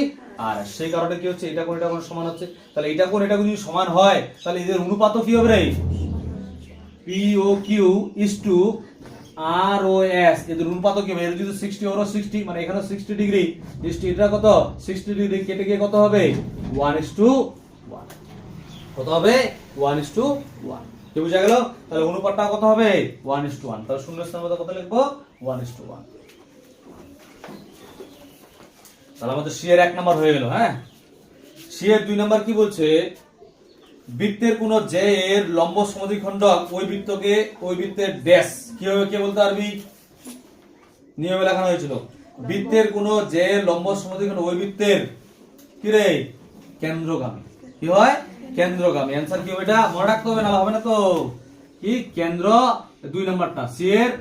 RS, সেই কারণে কি হচ্ছে? এটা কোণ সমান হচ্ছে। তাহলে এটা কোণ যদি সমান হয়, তাহলে এদের অনুপাতও কি হবে রে? P ও Q = R ও S, এদের অনুপাতও কি হবে? এর যদি 60 ওর 60, মানে এখানে 60 ডিগ্রি, এটা কত? 60 ডিগ্রি কেটে গিয়ে কত হবে? 1:1। কত হবে? 1:1। কি বুঝা গেল? তাহলে অনুপাতটা কত হবে? 1:1। তাহলে শূন্যস্থানের মধ্যে কত লিখবো? 1:1। তাহলে আমাদের সি এর 1 নাম্বার হয়ে গেল। হ্যাঁ, সি এর 2 নাম্বার কি বলছে? বৃত্তের কোন যে এর লম্ব সমদ্বিখণ্ডক ওই বৃত্তের ড্যাশ কি হবে? কে বলতে পারবি? নিয়মে লেখানো হয়েছিল, বৃত্তের কোন যে লম্ব সমদ্বিখণ্ডক ওই বৃত্তের কি রে? কেন্দ্রগামী। কি হয়? কেন্দ্রগামী। অ্যানসার কি হবে? এটা মনে রাখতে হবে, না হবে না তো। কি? কেন্দ্র 2 নাম্বারটা, সি এর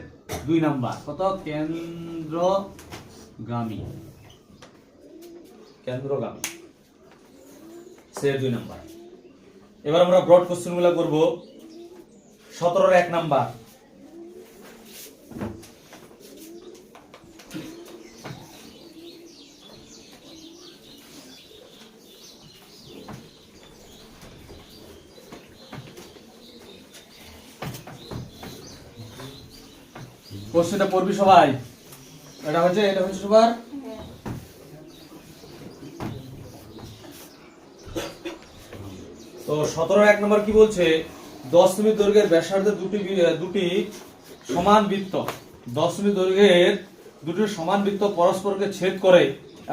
2 নাম্বার কত? কেন্দ্রগামী। কেন্দ্রগামী সি এর 2 নাম্বার। এবার আমরা ব্রড কোশ্চেন গুলো করব। 17 এর 1 নাম্বার, কোশ্চেনটা পড়বি সবাই। এটা হচ্ছে সবার। তো 17 1 নম্বর কি বলছে? 10 সেমি দৈর্ঘ্যের ব্যাসার্ধের দুটি সমান বৃত্ত, 10 সেমি দৈর্ঘ্যের দুটি সমান বৃত্ত পরস্পরকে ছেদ করে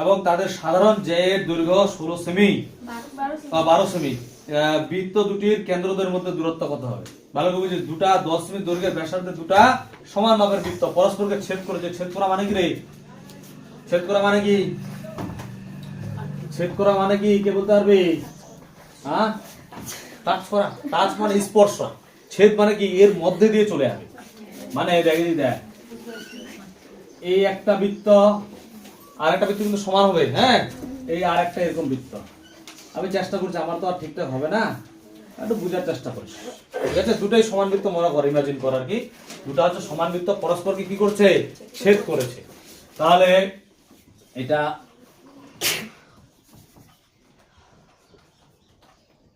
এবং তাদের সাধারণ যে এর দৈর্ঘ্য 16 সেমি বা 12 সেমি। বৃত্ত দুটির কেন্দ্রদের মধ্যে দূরত্ব কত হবে? ভালো করে বুঝিস, দুটা 10 সেমি দৈর্ঘ্যের ব্যাসার্ধের দুটা সমান মাপের বৃত্ত পরস্পরকে ছেদ করেছে। ছেদ করা মানে কি রে? ছেদ করা মানে কি? ছেদ করা মানে কি? কে বলতে পারবে? হ্যাঁ, টাচ করা। টাচ মানে স্পর্শ, ছেদ মানে কি? এর মধ্যে দিয়ে চলে যাবে। মানে দেখ, এই একটা বৃত্ত আর একটা বৃত্ত কিন্তু সমান হবে। হ্যাঁ, এই আর একটা এরকম বৃত্ত। আমি চেষ্টা করছি, আমার তো আর ঠিকঠাক হবে না, একটু বুঝার চেষ্টা করিস। ঠিক আছে? দুটাই সমান বৃত্ত মনে কর, ইমাজিন কর আর কি। দুটা হচ্ছে সমান বৃত্ত পরস্পরকে কি করছে? ছেদ করেছে। তাহলে এটা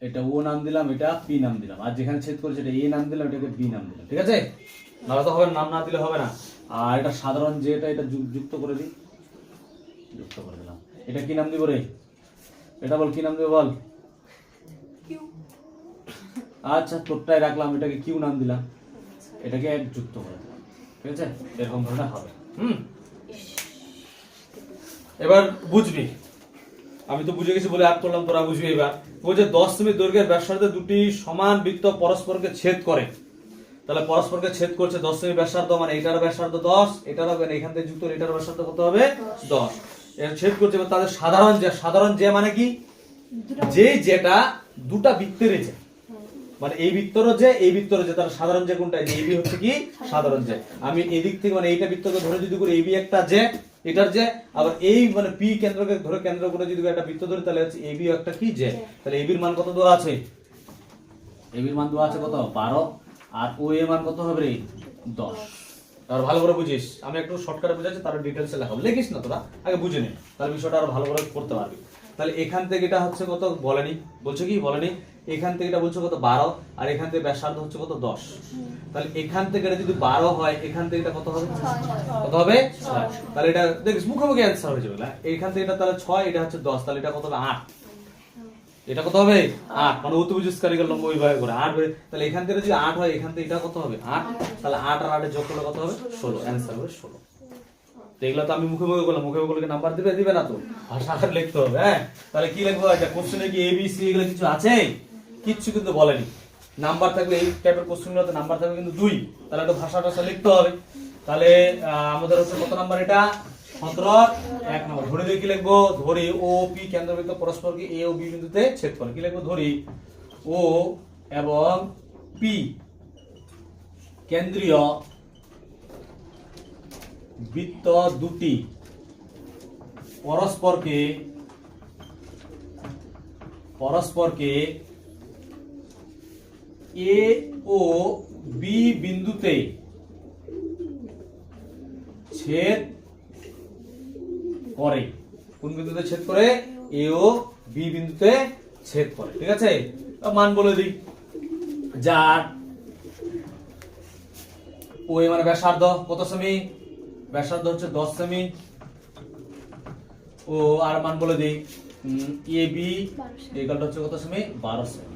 এটা ও নাম দিলাম, এটা পি নাম দিলাম, আর যেখানে ছেদ করেছে এটা এ নাম দিলাম, এটাকে বি নাম দিলাম। ঠিক আছে, নাহলে তো হবে না, নাম না দিলে হবে না। আর এটা সাধারণ যেটা, এটা যুক্ত করে দিই, যুক্ত করে দিলাম। এটা কি নাম দিব রে? এটা বল কি নাম দেব বল। আচ্ছা তোরটাই রাখলাম, এটাকে কিউ নাম দিলাম, এটাকে যুক্ত করে দিলাম। ঠিক আছে, এরকম ধরনের হবে। এবার বুঝবি, আমি তো বুঝে গেছি বলে আট করলাম, তোরা বুঝবি। এবার বলছে 10 সেমি দৈর্ঘ্যের ব্যাসার্ধ দুটি সমান বৃত্ত পরস্পরকে ছেদ করে। তাহলে পরস্পরকে ছেদ করছে 10 সেমি ব্যাসার্ধ, মানে এটার ব্যাসার্ধ 10, এটারও এখান থেকে যুক্ত এটার ব্যাসার্ধ কত হবে? 10। এর ছেদ করছে, এবার তাদের সাধারণ যে মানে কি, যেটা দুটা বৃত্তের যে, মানে এই বৃত্তরও যে এই বৃত্তরও যে, তার সাধারণ যে কোনটা? যে এবি হচ্ছে কি সাধারণ যে। আমি এদিক থেকে মানে এইটা বৃত্তকে ধরে যদি করি এবি একটা যে, এটার যে, আবার এই মানে পি কেন্দ্রকে ধরে কেন্দ্র করে যদি একটা বৃত্ত ধরি তাহলে হচ্ছে এবি একটা কি যে। তাহলে এবির মান কত দেওয়া আছে? এবির মান দেওয়া আছে কত? 12। আর ও এর মান কত হবে রে? 10। তাহলে ভালো করে বুঝিস, আমি একটু শর্টকাটে বুঝাচ্ছি, তারপর ডিটেইলসে লেখাবো। লিখিস না তোরা, আগে বুঝে নে, তাহলে বিষয়টা আরো ভালো করে করতে পারবি। তাহলে এখান থেকে এটা হচ্ছে কত বলেনি, বলছে কি বলেনি, এখান থেকে এটা বলছে কত 12, আর এখান থেকে ব্যাসার্ধ হচ্ছে কত 10। তাহলে এখান থেকে এটা যদি 12 হয়, এখান থেকে এটা কত হবে? কত হবে? 6। তাহলে এটা দেখিস মুখোমুখি অ্যান্সার হয়ে যাবে। এখান থেকে এটা তাহলে 6, এটা হচ্ছে 10, তাহলে এটা কত হবে? 8। এটা কত হবে? 8, মানে অতিভুজ কারিগর লম্ব বিভাগ করে 8 হবে। তাহলে এখান থেকে যদি 8 হয়, এখান থেকে এটা কত হবে? 8। তাহলে 8 আর 8 এর যোগ করলে কত হবে? 16। অ্যান্সার হবে 16। এগুলো তো আমি মুখে মুখে করলাম, মুখে মুখে নাম্বার দিবে না তো, ভাষা আকারে লিখতে হবে। হ্যাঁ, তাহলে কি লিখবো? এটা কোশ্চেনে কি এবিসি এগুলো কিছু আছে? কিচ্ছু কিন্তু বলেনি। নাম্বার থাকলে এই টাইপের কোশ্চেনগুলোতে নাম্বার থাকবে কিন্তু 2, তাহলে একটু ভাষা টাষা লিখতে হবে। তাহলে আমাদের হচ্ছে কত নাম্বার এটা? 17 1 নম্বর। ধরে দিয়ে কি লিখবো? ধরি ও পি কেন্দ্রবৃত্ত পরস্পরকে এ ও বি বিন্দুতে ছেদ করে। কি লিখবো? ধরি ও এবং পি কেন্দ্রীয় বৃত্ত দুটি পরস্পরকে এ ও বি বিন্দুতে ছেদ করে। কোন বিন্দুতে ছেদ করে? এ ও বি বিন্দুতে ছেদ করে। ঠিক আছে, মান বলে দিই। যার ও এ মানে ব্যাসার্ধ কত সেমি? ব্যাসার্ধ হচ্ছে 10 সেমি। ও আর মান বলে দিই, এ বি ইকুয়াল হচ্ছে কত সেমি? 12 সেমি।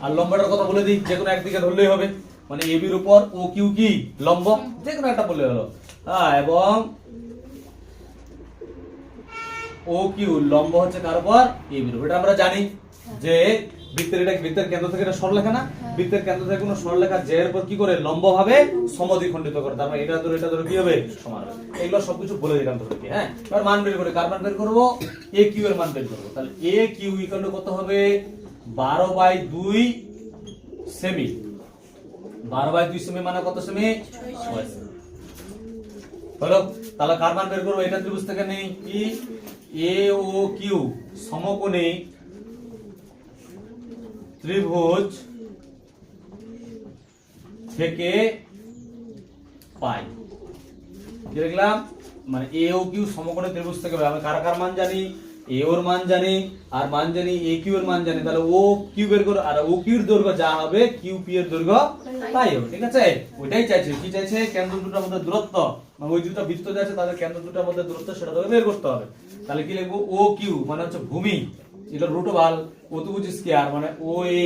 আর লম্বটার কথা বলে দিই, যে কোনো একদিকে ধরলেই হবে, মানে এ বির উপর ও কিউ কি লম্ব, যে কোনো একটা বললে হলো। হ্যাঁ, এবং ও কিউ লম্ব হচ্ছে কার উপর? এ বির উপর। এটা আমরা জানি যে বৃত্তের কেন্দ্র থেকে এটা সরলরেখা না, বৃত্তের কেন্দ্র থেকে কোনো সরলরেখা যে এর উপর কি করে লম্ব ভাবে সমদ্বিখণ্ডিত করে, তার মানে এটা ধরে কি হবে? সমান হবে। এগুলো সবকিছু বলে দিলাম তোদেরকে। হ্যাঁ, এবার মান বের করে, কার মান বের করব? এ কিউ এর মান বের করব। তাহলে এ কিউ ইকুয়াল টু কত হবে? 12/2 সেমি। 12/2 সেমি মানে কত সেমি? 6 সেমি। হলো, তাহলে কার মান বের করব? এটা ত্রিভুজ থেকে নেই কি এ ও কিউ সমকোণী ত্রিভুজ থেকে পাই। কি লিখলাম? মানে এ ও কিউ সমকোণী ত্রিভুজ থেকে পাই। আমি কার মান জানি? এ ওর মান জানি, আর মান জানি এ কিউ এর মান জানি। তাহলে ও কিউ বের করো, আর ও কিউ এর দৈর্ঘ্য যা হবে কিউ পি এর দৈর্ঘ্য তাই হবে। ঠিক আছে, ওইটাই চাইছে। কি চাইছে? কেন্দ্র দুটোর মধ্যে দূরত্ব, মানে ওই দুটো বৃত্ত যে আছে তাদের কেন্দ্র দুটোর মধ্যে দূরত্ব, সেটা তোকে বের করতে হবে। তাহলে কি লিখবো? ও কিউ মানে হচ্ছে ভূমি, এটা রুট ওভার অতিভুজ স্কয়ার, মানে ও এ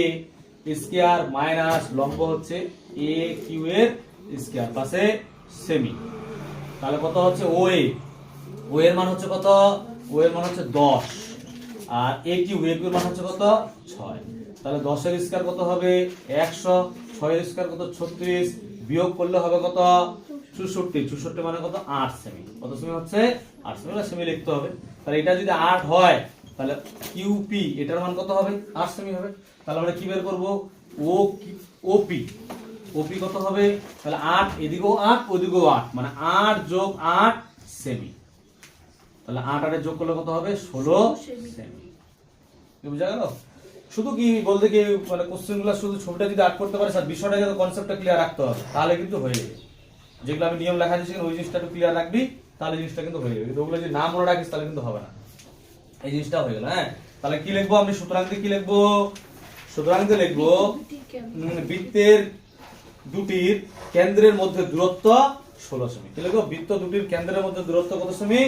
স্কয়ার মাইনাস লম্ব হচ্ছে এ কিউ এর স্কয়ার পাশে সেমি। তাহলে কত হচ্ছে? ও এর মান হচ্ছে কত? ও এর মান হচ্ছে 10, আর এ কিউ এর মান হচ্ছে কত? 6। তাহলে 10 এর স্কয়ার কত হবে? 100, 6 এর স্কয়ার কত? 36, বিয়োগ করলে হবে কত? 64। 64 মানে কত? 8 সেমি। কত সেমি হচ্ছে? 8 সেমি। সেমি লিখতে হবে। তাহলে এটা যদি 8 হয়, তাহলে কিউপি এটার মান কত হবে? 8 সেমি হবে। তাহলে আমরা কি বের করব? ওপি কত হবে? তাহলে 8, এদিকেও 8 ওদিকেও 8, মানে 8 যোগ 8 সেমি। তাহলে 8 আর যোগ করলে কত হবে? 16 সেমি। বুঝা গেল? শুধু কি বলতে কি, মানে কোশ্চেনগুলো শুধু ছবিটা যদি আট করতে পারে, স্যার বিষয়টা কনসেপ্টটা ক্লিয়ার রাখতে হবে, তাহলে কিন্তু হয়ে যাবে। যেগুলো আমি নিয়ম লেখা দিয়েছি ওই জিনিসটা একটু ক্লিয়ার রাখবি, তাহলে জিনিসটা কিন্তু হয়ে যাবে। কিন্তু ওগুলো যদি না মনে রাখিস তাহলে কিন্তু হবে না। এই জিনিসটা হয়ে গেল। হ্যাঁ, তাহলে কি লিখবো আমি সুতরাং দিয়ে কি লিখবো? সুতরাং দিয়ে লিখবো বৃত্তের দুটির কেন্দ্রের মধ্যে দূরত্ব 16 সেমি। কি লিখবো? বৃত্ত দুটির কেন্দ্রের মধ্যে দূরত্ব কত সেমি?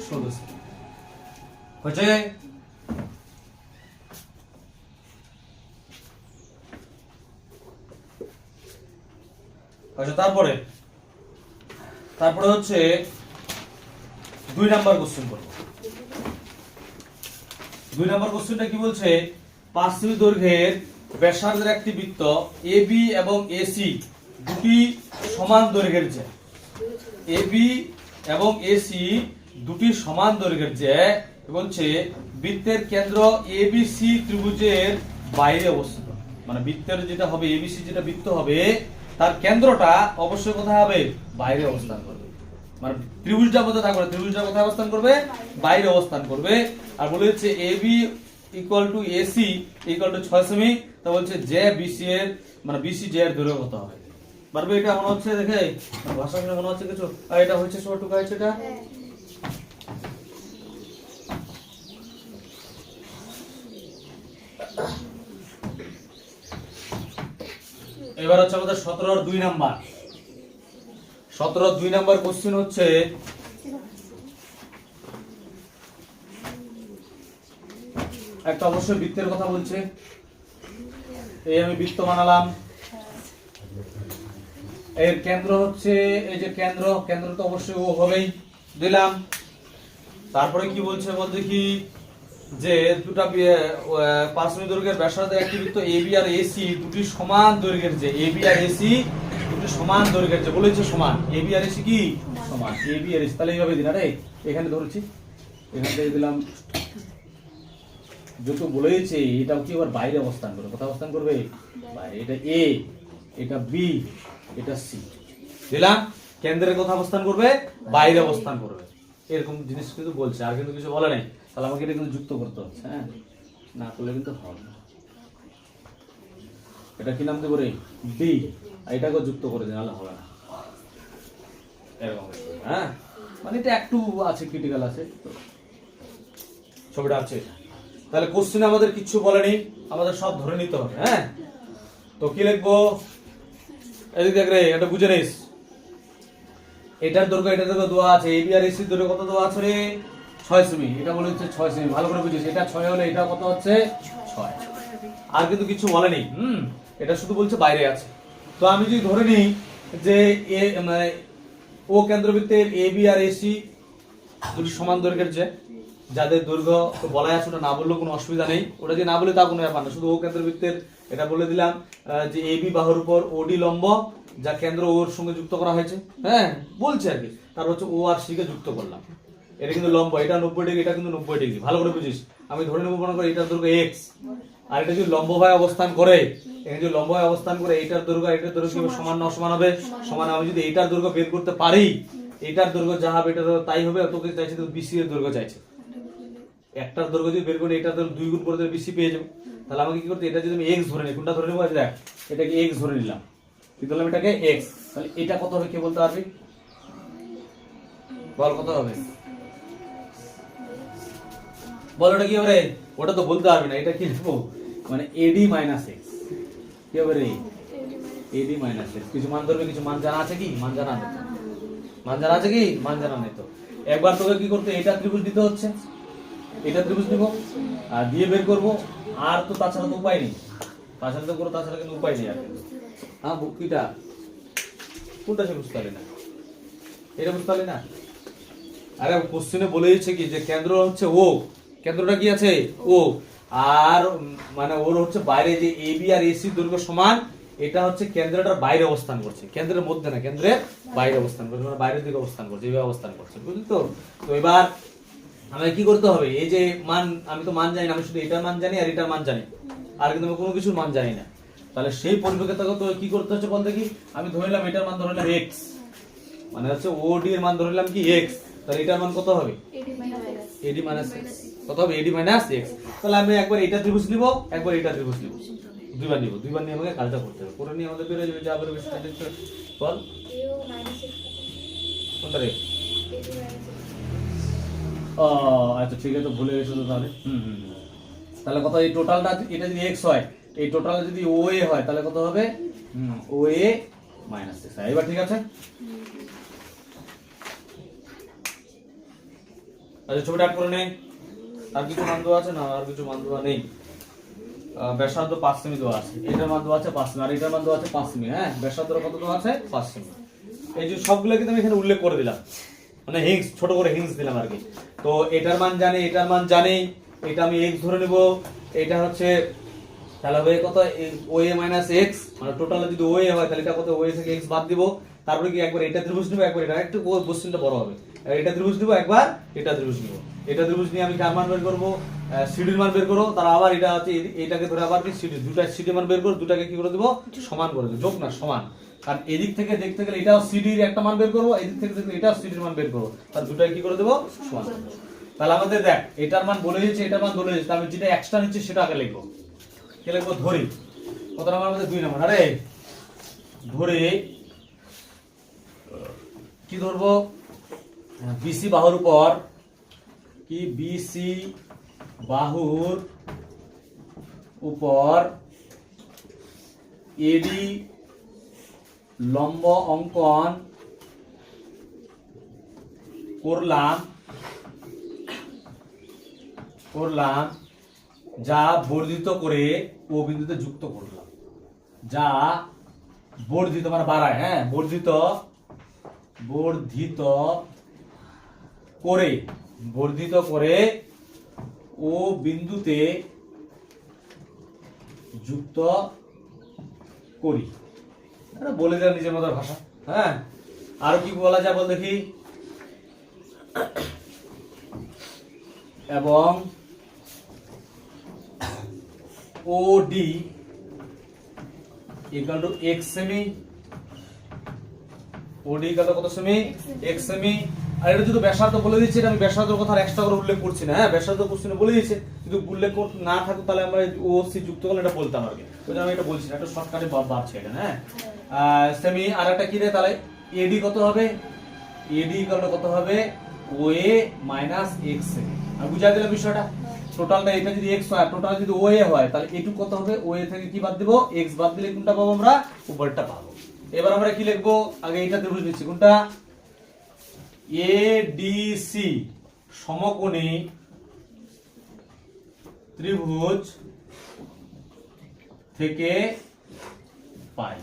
16 সেমি। হয়েছে? আচ্ছা, তারপরে হচ্ছে 2 নাম্বার কোশ্চেন করব। 2 নাম্বার কোশ্চেনটা কি বলছে? 5 সেমি দৈর্ঘ্যের ব্যাসার্ধের একটি বৃত্ত AB এবং AC দুটি সমান দৈর্ঘ্যের যে AB এবং AC দুটি সমান দৈর্ঘ্যের যে বলছে বৃত্তের কেন্দ্র ABC ত্রিভুজের বাইরে অবস্থিত। মানে বৃত্তের যেটা হবে ABC যেটা বৃত্ত হবে তার কেন্দ্রটা অবশ্যই কোথায় হবে? বাইরে অবস্থান করবে। মানে ত্রিভুজটা মধ্যে থাকবে, ত্রিভুজটা কোথায় অবস্থান করবে? বাইরে অবস্থান করবে। আর বলে হচ্ছে AB equal to AC equal to 6 semi. তা বলছে যে BC এর মানে BC যে এর দৈর্ঘ্য কত হবে? পারবে? এটা মনে হচ্ছে দেখে ভাষা শুনে মনে হচ্ছে কিছু। আর এটা হচ্ছে ছোটটুকু আছে এটা। এবার হচ্ছে আমাদের 17 2 নাম্বার। 17 2 নাম্বার কোশ্চেন হচ্ছে একটা অবশ্যই বৃত্তের কথা বলছে। এই আমি বৃত্ত বানালাম। এর কেন্দ্র হচ্ছে এই যে কেন্দ্র তো অবশ্যই ও হবেই দিলাম। তারপরে কি বলছে বল দেখি যে দুটো 5 সেমি দৈর্ঘ্যের ব্যাসার্ধের একটি বৃত্ত AB আর AC দুটি সমান দৈর্ঘ্যের যে AB আর AC দুটি সমান দৈর্ঘ্যের যে বলেছে সমান AB আর AC কি সমান AB আর AC। তাহলে এইভাবে দিন। আরে এখানে ধরেছি, এখানে দিয়ে দিলাম যত বলেছে এটাও কি আবার বাইরে অবস্থান করবে। কোথায় অবস্থান করবে? বাইরে। এটা A, এটা B, এটা C দিলাম। কেন্দ্রের কথা অবস্থান করবে, বাইরে অবস্থান করবে। এরকম জিনিস কিন্তু বলছে, আর কিন্তু কিছু বলে নাই। তাহলে আমাকে এটা কিন্তু যুক্ত করতে হচ্ছে। হ্যাঁ, না করলে কিন্তু হবে না। এটা কি নাম দেবো রে? B। এটাকেও যুক্ত করে দিন, নাহলে হবে না। এরকম। হ্যাঁ, মানে এটা একটু আছে, ক্রিটিক্যাল আছে। ছবিটা আছে এটা। তাহলে কোশ্চেন আমাদের কিছু বলেনি, আমাদের সব ধরে নিতে হবে। হ্যাঁ, তো কি লিখবো? এদিকে দেখ রে, এটা বুঝে নিস। এটার দৈর্ঘ্য দেওয়া আছে। AB আর AC দৈর্ঘ্য কত দেওয়া আছে রে? 6 সেমি। এটা বলে হচ্ছে 6 সেমি। ভালো করে বুঝিস। এটা 6 হলে এটা কত হচ্ছে? 6। আর কিন্তু কিছু বলেনি। এটা শুধু বলছে বাইরে আছে। তো আমি যদি ধরে নিই যে মানে ও কেন্দ্রবৃত্তের AB আর AC দুটি সমান দৈর্ঘ্যের যে যাদের দৈর্ঘ্য তো বলাই আছে, ওটা না বললেও কোনো অসুবিধা নেই। ওটা যদি না বলে তা কোনো ব্যাপার না, শুধু ও কেন্দ্রবৃত্তের এটা বলে দিলাম যে AB বাহুর উপর OD লম্ব যা কেন্দ্র ওর সঙ্গে যুক্ত করা হয়েছে। হ্যাঁ, বলছে আর কি। তার হচ্ছে ও আর সি কে যুক্ত করলাম। এটা কিন্তু লম্ব, এটা 90 ডিগ্রি, এটা কিন্তু 90 ডিগ্রি। ভালো করে বুঝিস। আমি ধরে নেব মনে করি এটার দৈর্ঘ্য x, আর এটা যদি লম্ব ভাবে অবস্থান করে, এখানে যদি লম্ব ভাবে অবস্থান করে এটার দৈর্ঘ্য এটার দৈর্ঘ্য কি সমান না অসমান হবে? সমান। আমি যদি এটার দৈর্ঘ্য বের করতে পারি, এটার দৈর্ঘ্য যা হবে এটার তাই হবে। তোকে চাইছে তো BC এর দৈর্ঘ্য চাইছে। একটার দৈর্ঘ্য যদি বের করে এটা তো 2 গুণ করে দিলে BC পেয়ে যাবো। তাহলে আমাকে কি করতে? এটা যদি আমি x ধরে নিই, কোনটা ধরে নেবো? দেখ, এটাকে x ধরে নিলাম। কি ধরলাম? এটাকে x। তাহলে এটা কত হবে কে বলতে পারবি? বল কত হবে? বল ওটা কি হবে? ওটা তো বলতে পারবি না। এটা কি লিখবো? মানে AD মাইনাস x। কি হবে রে? AD minus x। কিছু মান ধরবে, কিছু মান জানা আছে কি? মান জানা নেই। মান জানা আছে কি? মান জানা নেই। তো একবার তোকে কি করতে? এটা ত্রিভুজ দিতে হচ্ছে, এটা ত্রিভুজ দিব আর দিয়ে বের করব। আর তো তাছাড়া তো উপায় নেই। তাছাড়া তো কোনো তাছাড়া কিন্তু উপায় নেই আর। হ্যাঁ, বুকিটা কোনটা সে বুঝতে পারি না। এটা বুঝতে পারি না। আরে কোশ্চেনে বলে দিচ্ছে কি যে কেন্দ্র হচ্ছে ও, কেন্দ্রটা কি আছে? ও। আর মানে ওর হচ্ছে বাইরে যে AB আর AC দৈর্ঘ্য সমান, এটা হচ্ছে কেন্দ্রটার বাইরে অবস্থান করছে। কেন্দ্রের মধ্যে না, কেন্দ্রের বাইরে অবস্থান করছে, মানে বাইরের দিকে অবস্থান করছে, এইভাবে অবস্থান করছে। বুঝলি তো? তো এবার আমাকে কি করতে হবে? এই যে মান, আমি তো মান জানি না, আমি শুধু এটার মান জানি আর এটার মান জানি, আর কিন্তু আমি কোনো কিছুর মান জানি না। তাহলে সেই পরিপ্রেক্ষিতে তো কি করতে হচ্ছে বল দেখি। আমি ধরে নিলাম এটার মান ধরে নিলাম x, মানে হচ্ছে OD এর মান ধরে নিলাম কি x। তাহলে এটার মান কত হবে? AD minus x। কত হবে? AD minus x। তাহলে আমি একবার এটা ত্রিভুজ নিব, একবার এটা ত্রিভুজ নিব, দুইবার নিব। দুইবার নিয়ে আমাকে কাজটা করতে হবে। করে নিয়ে আমাদের বের হয়ে যাবে যা বের হবে সেটা বল। কোনটা রে? ও আচ্ছা ঠিক আছে, তো ভুলে গেছো তো তাহলে। তাহলে কত, এই টোটালটা এটা যদি x হয়, এই টোটাল যদি OA হয় তাহলে কত হবে? OA minus 6। এবার ঠিক আছে, আচ্ছা ছবিটা আট করে নেই। আর কিছু মান দেওয়া আছে না? আর কিছু মান দেওয়া নেই। ব্যাসার্ধ 5 সেমি দেওয়া আছে, এটার মান দেওয়া আছে 5 সেমি, আর এটার মান দেওয়া আছে 5 সেমি। হ্যাঁ, ব্যাসার্ধ কত দেওয়া আছে? 5 সেমি। এই যে সবগুলো কিন্তু আমি এখানে উল্লেখ করে দিলাম, মানে হিংস, ছোট করে হিংস দিলাম আর কি। তো এটার মান জানি, এটার মান জানি, এটা আমি x ধরে নেব। এটা হচ্ছে তাহলে হবে কত? OA মাইনাস x, মানে টোটাল যদি OA হয় তাহলে এটা কত? OA থেকে x বাদ দিব। তারপরে কি একবার এটা ত্রিভুজ নিব, একবার এটা, একটু কোশ্চেনটা বড় হবে। এটা ত্রিভুজ নিব, একবার এটা ত্রিভুজ নিব। এটা ত্রিভুজ নিয়ে আমি কার মান বের করব? সিডির মান বের করব। তার আবার এটা হচ্ছে এটাকে ধরে আবার কি সিডি, দুটো সিডি মান বের করব, দুটাকে কি করে দেব? সমান করে দেব, যোগ না সমান। আর এদিক থেকে দেখতে গেলে এটাও সিডির একটা মান বের করব, এদিক থেকে দেখতে এটাও সিডির মান বের করব, তার দুটাকে কি করে দেব? সমান। তাহলে আমাদের দেখ, এটার মান বলে দিয়েছে, এটার মান বলে দিয়েছে, আমি যেটা এক্সট্রা নিচ্ছি সেটা আগে লিখবো। কে লিখবো? ধরি। কত নাম্বার আমাদের? 2 নাম্বার। আরে ধরে কি ধরবো? BC বাহুর উপর কি, BC বাহুর উপর AD লম্ব অঙ্কন করলাম, যা বর্ধিত করে ও বিন্দুতে যুক্ত করলাম। যা বর্ধিত মানে বাড়ায়, হ্যাঁ, বর্ধিত করে ও বিন্দুতে যুক্ত করি। এটা বলে দিলাম নিজের মতো ভাষা। হ্যাঁ, আর কি বলা যায় বল দেখি? এবং OD ইকুয়াল টু x সেমি। OD ইকুয়াল টু কত সেমি? x সেমি। আর এটা যদি ব্যাসার্ধ বলে দিচ্ছে, এটা আমি ব্যাসার্ধের কথা আর এক্সট্রা করে উল্লেখ করছি না। হ্যাঁ, ব্যাসার্ধ কোশ্চেনে বলে দিয়েছে, যদি উল্লেখ না থাকতো তাহলে আমরা OC যুক্ত করলে এটা বলতাম আর কি। ওই জন্য আমি এটা বলছি না, এটা শর্টকাটে বাড়ছে এটা। হ্যাঁ, সেমি। আর একটা কি রে, তাহলে AD কত হবে? AD ইকুয়াল টু কত হবে? OA minus x semi. আমি বুঝাই দিলাম বিষয়টা। টোটালটা এটা যদি x হয়, টোটাল যদি OA হয়, তাহলে এটুকু কত হবে? OA থেকে কি বাদ দেব? x বাদ দিলে কোনটা পাবো আমরা? উপরটা পাবো। এবার আমরা কি লিখবো? আগে এটা ত্রিভুজ নিচ্ছি, কোনটা? ADC সমকোণী ত্রিভুজ থেকে পাই।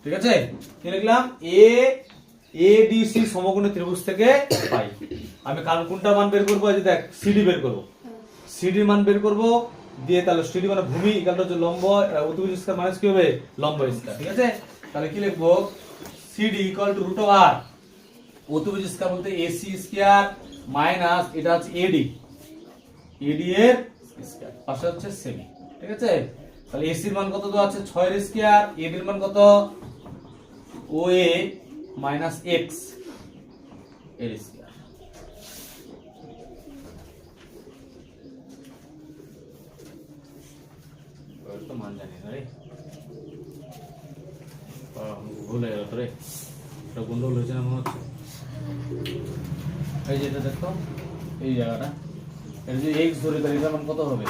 ঠিক আছে, কি লিখলাম? ADC সমকোণী ত্রিভুজ থেকে পাই। আমি কারণ কোনটা মান বের করবো? এই যে দেখ, সিডি বের করবো, সিডি মান বের করবো দিয়ে, তাহলে সিডি মানে ভূমি ইকুয়াল টু লম্ব অতিভুজ স্কয়ার মাইনাস কি হবে? লম্ব স্কয়ার। ঠিক আছে, তাহলে কি লিখবো? সিডি ইকুয়াল টু √r, অতিভুজ স্কয়ার বলতে AC স্কয়ার মাইনাস এটা হচ্ছে AD এর স্কয়ার, পাশে হচ্ছে সেমি। ঠিক আছে, তাহলে AC এর মান কত দেওয়া আছে? 6 এর স্কয়ার। AD এর মান কত? OA মাইনাস x এর স্কয়ার। তো মান জানি না রে, ভুলে গেল তো রে, এটা গন্ডগোল হয়েছে না মনে হচ্ছে। এই যে এটা দেখো, এই জায়গাটা, এটা যদি x ধরে তাহলে এটার মান কত হবে?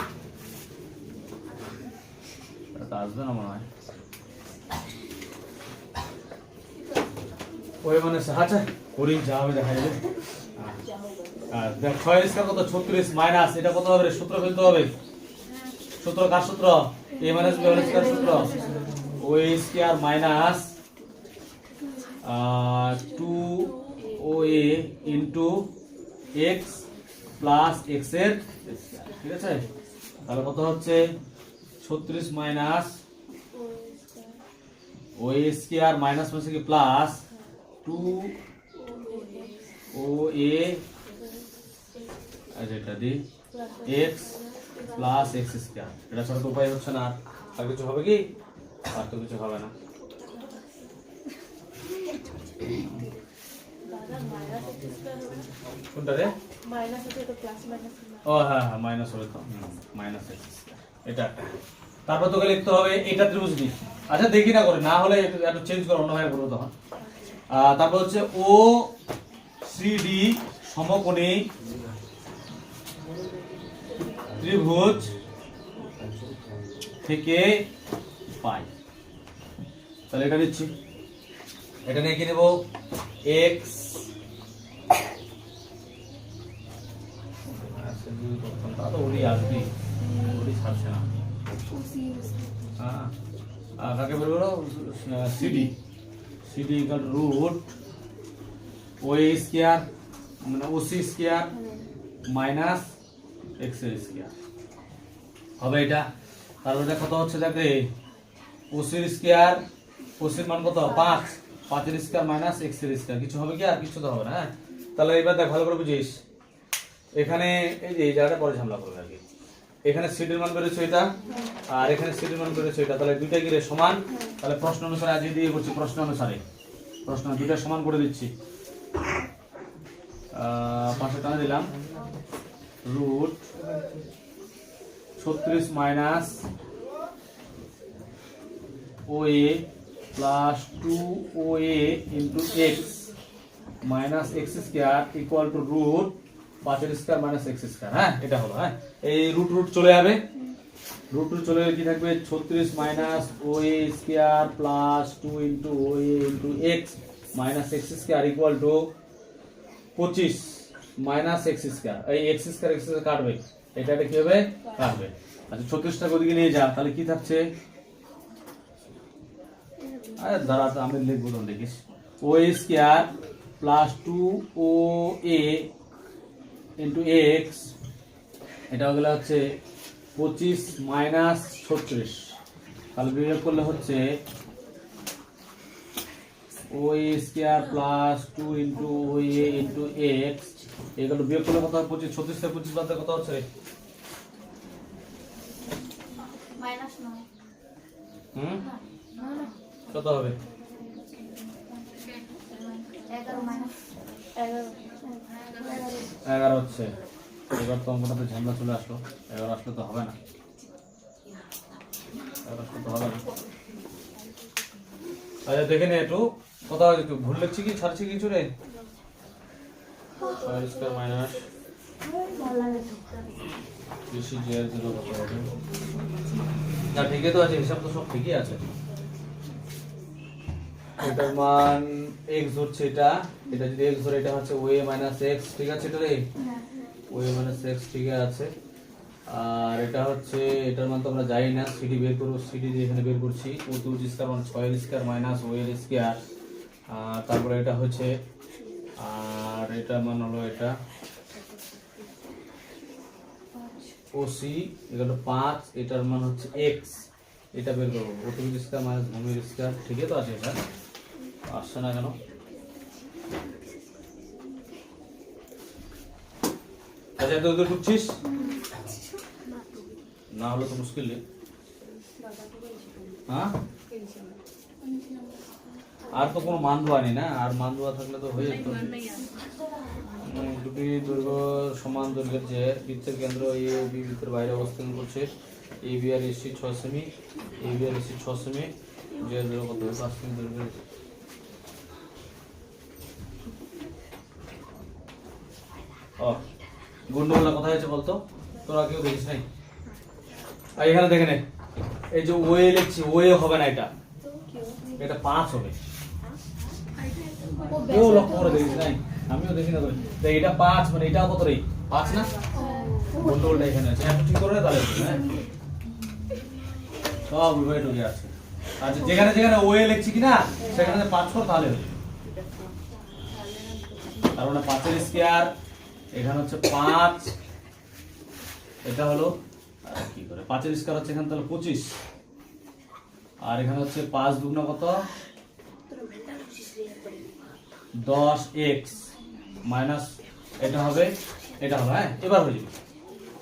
এটা আসবে না মনে হয়। ওই মানে আচ্ছা করি, যা হবে দেখা যাবে। আর দেখ 6 স্কয়ার কত? 36 মাইনাস এটা কত হবে? সূত্র ফেলতে হবে। সূত্র কার সূত্র? a minus b whole square সূত্র। OA square minus 2OA into x plus x এর স্কয়ার। ঠিক আছে, তাহলে কত হচ্ছে? 36 মাইনাস OA স্কয়ার মাইনাস হচ্ছে কি প্লাস 2OA, আচ্ছা এটা দি x প্লাস x স্কয়ার। এটা ছাড়া তো উপায় হচ্ছে না। আর কিছু হবে কি? আর তো কিছু হবে না। কোনটা রে? মাইনাস আছে তো প্লাস মাইনাস। ও হ্যাঁ হ্যাঁ, মাইনাস হবে তো, মাইনাস x স্কয়ার এটা। তারপর তোকে লিখতে হবে এটা ত্রিভুজ দি। আচ্ছা দেখি না করে, না হলে একটু চেঞ্জ করো, অন্য ভাবে করবো তখন। তারপর হচ্ছে সিডি সমকোণী ত্রিভুজ থেকে পাই। তাহলে এটা নিচ্ছি, এটা নিয়ে কি নেব এক্স ওরই আসবি, ওরই ছাড়ছে না। হ্যাঁ, কাকে বলবো CD, CD equal root OA square মানে ওসি স্কয়ার মাইনাস এক্স এর স্কয়ার হবে এটা। তাহলে এটা কত হচ্ছে দেখে ওসির স্কয়ার, ওসির মান কত 5, 5 এর স্কয়ার মাইনাস এক্স এর স্কয়ার, কিছু হবে কি আর কিছু তো হবে না। হ্যাঁ, তাহলে এবার দেখ ভালো করে বুঝিস, এখানে এই যে এই জায়গাটা পরে ঝামেলা করবে আর কি। এখানে সিডির মান বেরোচ্ছে এটা আর এখানে সিডির মান বেরোচ্ছে এটা, তাহলে দুইটা গিয়ে সমান। তাহলে প্রশ্ন অনুসারে আজ দিয়ে করছি, প্রশ্ন অনুসারে প্রশ্ন দুইটা সমান করে দিচ্ছি। 5 টাকা দিলাম root 36 minus OA plus 2OA into x minus x square equal to root 5 এর স্কয়ার মাইনাস এক্স স্কয়ার। হ্যাঁ, এটা হলো। হ্যাঁ, এই রুট রুট চলে যাবে, রুট রুট চলে গেলে কি থাকবে 36 minus OA square plus 2 into OA into x minus x square equal two 25 minus x square. এই এক্স স্কয়ার এক্স স্কয়ার কাটবে, এটা কি হবে কাটবে। আচ্ছা 36টা ওদিকে নিয়ে যা, তাহলে কি থাকছে, আরে দাঁড়া আমি লিখবো তো দেখিস, OA square plus 2OA into x, এটা হয়ে গেলে হচ্ছে 25 মাইনাস 36, তাহলে বিয়োগ করলে হচ্ছে OA square plus 2 into OA into x, এগুলো বিয়োগ করলে কত হয় 25, 36 থেকে 25 বাদ কত হচ্ছে মাইনাস 9 কত হবে 11 মাইনাস 11 হচ্ছে। এবার তো অঙ্কটাতে ঝামেলা চলে আসলো, এবার আসলে তো হবে না, এবার আসলে তো হবে না। আচ্ছা দেখে নে একটু কোথাও একটু ভুল লিখছি কি ছাড়ছি কিছু রে, স্কয়ার মাইনাস বেশি জের 0 কত হবে না, ঠিকই তো আছে, হিসাব তো সব ঠিকই আছে। এটার মান x ধরছে, এটা এটা যদি x ধরে এটা হচ্ছে ওএ মাইনাস এক্স, ঠিক আছে এটা রে ওএ মাইনাস এক্স ঠিক আছে। আর এটা হচ্ছে এটার মান তো আমরা জানি না, সিডি বের করব, সিডি দিয়ে এখানে বের করছি ও 2 স্কয়ার মানে 6 এর স্কয়ার মাইনাস ওএ এর স্কয়ার। তারপরে এটা হচ্ছে আর এটা মান হলো এটা ওসি এগুলো 5, এটার মান হচ্ছে এক্স, এটা বের করবো ও 2 স্কয়ার মাইনাস ভূমির স্কয়ার, ঠিকই তো আছে। এটা আসছে না কেন, আচ্ছা তো তো ঢুকছিস না হলে তো মুশকিল নেই। হ্যাঁ, আর তো কোনো মান দেওয়া নেই না, আর মান দেওয়া থাকলে তো হয়ে যেত। দুটি দৈর্ঘ্য সমান দৈর্ঘ্যের যে বৃত্তের কেন্দ্র এ ও বি বৃত্তের বাইরে অবস্থান করছে, A B R AC 6 semi, A B R AC 6 semi, যে দৈর্ঘ্য কত 5 সেমি দৈর্ঘ্যের। গন্ডগোলটা কোথায় আছে বলতো, তোরা কেউ দেখিস নাই? আর এখানে দেখে নে, এই যে ওএ লিখছি, ওএ হবে না, এটা এটা 5 হবে। কেউ লক্ষ্য করে দেখিস নাই? আমিও দেখি না। দেখ এটা 5 মানে এটাও কত রে 5 না, গন্ডগোলটা এখানে আছে। একটু ঠিক করে তাহলে হ্যাঁ সব উভয় ঢুকে আছে। আচ্ছা যেখানে যেখানে ওএ লিখছি কিনা সেখানে 5 কর তাহলে হবে। তার মানে 5 এর স্কয়ার, এখানে হচ্ছে 5, এটা হলো কি করে 5 এর স্কয়ার হচ্ছে এখানে তাহলে 25, আর এখানে হচ্ছে 5 দুগুণ কত 10x মাইনাস এটা হবে, এটা হবে। হ্যাঁ এবার হয়ে যাবে,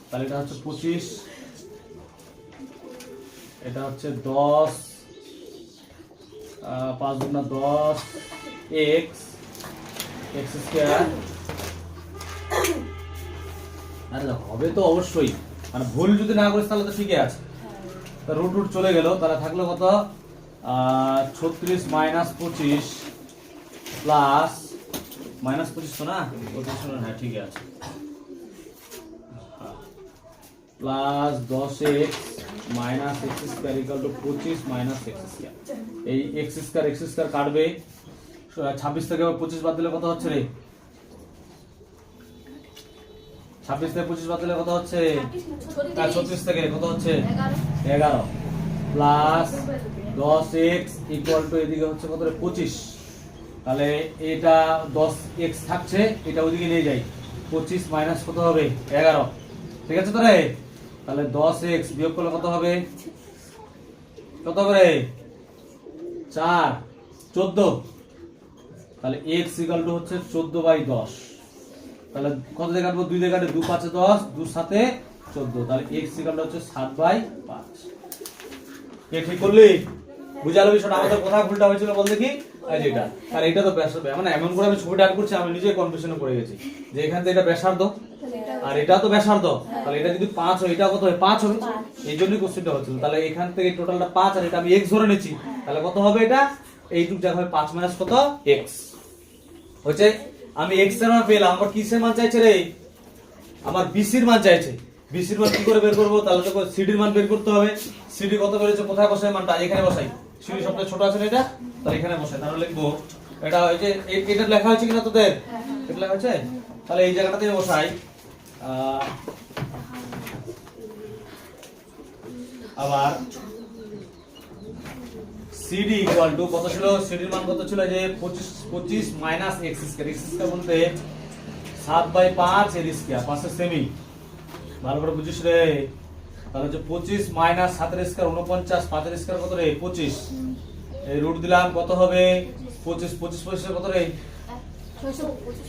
তাহলে এটা হচ্ছে 25, এটা হচ্ছে 10, 5 দুগুণ 10 x x স্কয়ার। আরে হবে তো অবশ্যই, মানে ভুল যদি না করিস তাহলে তো ঠিকই আছে। তা রুট রুট চলে গেল, তাহলে থাকলো কত 36 মাইনাস 25 প্লাস -25 তো না, 25 হ্যাঁ ঠিক আছে, plus 10x minus x square equal to 25 minus x square. এই এক্স স্কোয়ার কাটবে, 26 থেকে 25 বাদ দিলে কত হচ্ছে রে? 26 থেকে 25 বাদ দিলে কত হচ্ছে? 36 থেকে কত হচ্ছে? 11 প্লাস 10x ইকুয়াল টু এদিকে হচ্ছে কত রে? 25। তাহলে এটা 10x থাকছে, এটা ওইদিকে নিয়ে যাই, 25 মাইনাস কত হবে? 11। ঠিক আছে তো রে? তাহলে 10x বিয়োগ করলে কত হবে? কত হবে? 4 14। তাহলে x ইকুয়াল টু হচ্ছে 14/10। তাহলে কত দিয়ে কাটবো? 2 দিয়ে কাটে, 2 5 10, 2 7 14। তাহলে x ইকুয়াল টু হচ্ছে 7/5। কে ঠিক করলি? বুঝালো বিষয়টা? আমাদের কোথায় ভুলটা হয়েছিল বল দেখি। এই যেটা, আর এটা তো ব্যাসার্ধ, মানে এমন করে আমি ছবিটা আঁক করছি, আমি নিজে কনফিউশনে পড়ে গেছি যে এখান থেকে এটা ব্যাসার্ধ আর এটা তো ব্যাসার্ধ, তাহলে এটা যদি 5 হয় এটা কত হয়? 5 হবে। এই জন্যই কোশ্চেনটা হচ্ছিল। তাহলে এখান থেকে টোটালটা 5 আর এটা আমি x ধরে নিয়েছি, তাহলে কত হবে? এটা এইটুক জায়গা হবে 5 মাইনাস কত? x হচ্ছে। আমি x এর মান পেলাম, আমার কিসের মান চাইছে রে? আমার bc এর মান চাইছে। bc এর মান কি করে বের করব? তাহলে তো cd এর মান বের করতে হবে। cd কত বেরিয়েছে? কোথায় বসাই মানটা? এখানে বসাই। cd সবচেয়ে ছোট আছে না এটা, তাহলে এখানে বসাই। তাহলে লিখবো এটা ওই যে এটা লেখা হয়েছে কিনা তোদের? এটা লেখা হয়েছে, তাহলে এই জায়গাটাতে বসাই। আবার cd ইকুয়াল টু কত ছিল? cd এর মান কত ছিল? যে 25 minus x square. x square বলতে 7/5 এর স্কয়ার, 5 এর সেমি। ভালো করে বুঝিস রে। তাহলে হচ্ছে 25 মাইনাস 7 এর স্কয়ার 49, 5 এর স্কয়ার কত রে? 25। এই রুট দিলাম, কত হবে? 25 25 কত রে?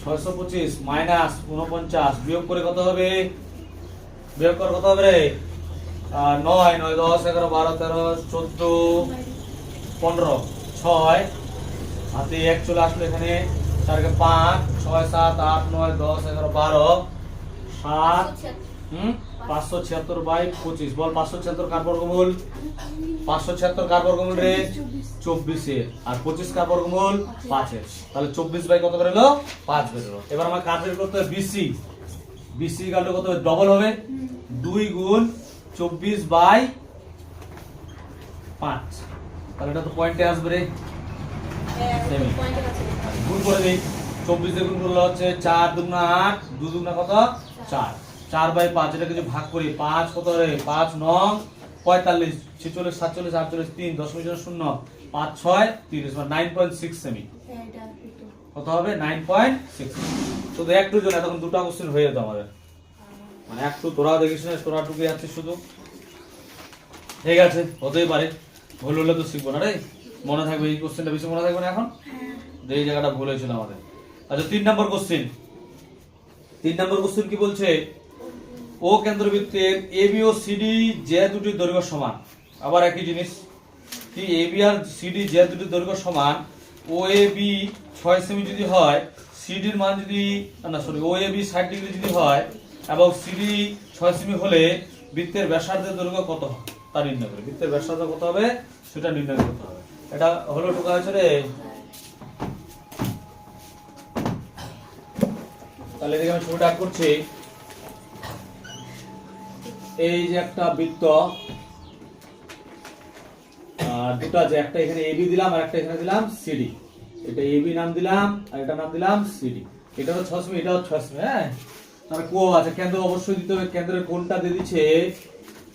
625 মাইনাস 49 বিয়োগ করে কত হবে? বিয়োগ করে কত হবে রে? 9 9 10 11 12 13 14 15 6 হাতে 1 চলে আসলো এখানে, 4 কে 5 6 7 8 9 10 11 12 7 576/25। বল 576 কার বর্গমূল? 576 কার বর্গমূল রে? 24 এর। আর 25 কার বর্গমূল? 5 এর। তাহলে 24 বাই কত বেরোলো? 5 বেরোলো। এবার আমার কার বের করতে হবে? BC। BC ইকুয়াল টু কত হবে? ডবল হবে, 2 গুণ 24/5। তাহলে এটা তো পয়েন্টে আসবে রে, গুণ করে দিই। 24 দিয়ে গুণ করলে হচ্ছে 4 দুগুণা 8, 2 দুগুণা কত? 4, 4/5। এটা কিছু ভাগ করি, 5 কত রে? 5 9 45 46 47 48 3 0.0 5 6 30 মানে 9.6 সেমি। কত হবে? 9.6। তো একটু জন্য তখন দুটো কোশ্চেন হয়ে যেত আমাদের, মানে একটু তোরা দেখিস না, তোরা টুকে যাচ্ছিস শুধু। ঠিক আছে, হতেই পারে, ভুল হলে তো শিখবো না রে। মনে থাকবে এই কোশ্চেনটা, বেশি মনে থাকবে না এখন, যে এই জায়গাটা ভুল হয়েছিল আমাদের। আচ্ছা 3 নম্বর কোশ্চেন। 3 নম্বর কোশ্চেন কি বলছে? ও কেন্দ্রবৃত্তের এবি ও সিডি যে দুটির দৈর্ঘ্য সমান। আবার একই জিনিস কি, এবি আর সিডি যে দুটির দৈর্ঘ্য সমান, ও এ বি 6 সেমি যদি হয়, সিডির মান যদি ও এ বি 60 ডিগ্রি যদি হয় এবং সিডি 6 সেমি হলে বৃত্তের ব্যাসার্ধের দৈর্ঘ্য কত হবে তা নির্ণয় করে। বৃত্তের ব্যাসার্ধ কত হবে সেটা নির্ণয় করতে হবে। এটা হলো টোকা হয়েছে রে। তাহলে এদিকে আমি ছবিটা আঁক করছি। এই যে একটা বৃত্ত, দুটো যে একটা এখানে এবি দিলাম আর একটা এখানে দিলাম সিডি। এটা এবি নাম দিলাম আর এটা নাম দিলাম সিডি। এটা হলো 6 সেমি, এটা হলো 6 সেমি। হ্যাঁ, তাহলে কো আছে, কেন্দ্র অবশ্যই দিতে হবে। কেন্দ্রের কোণটা দিয়ে দিচ্ছে,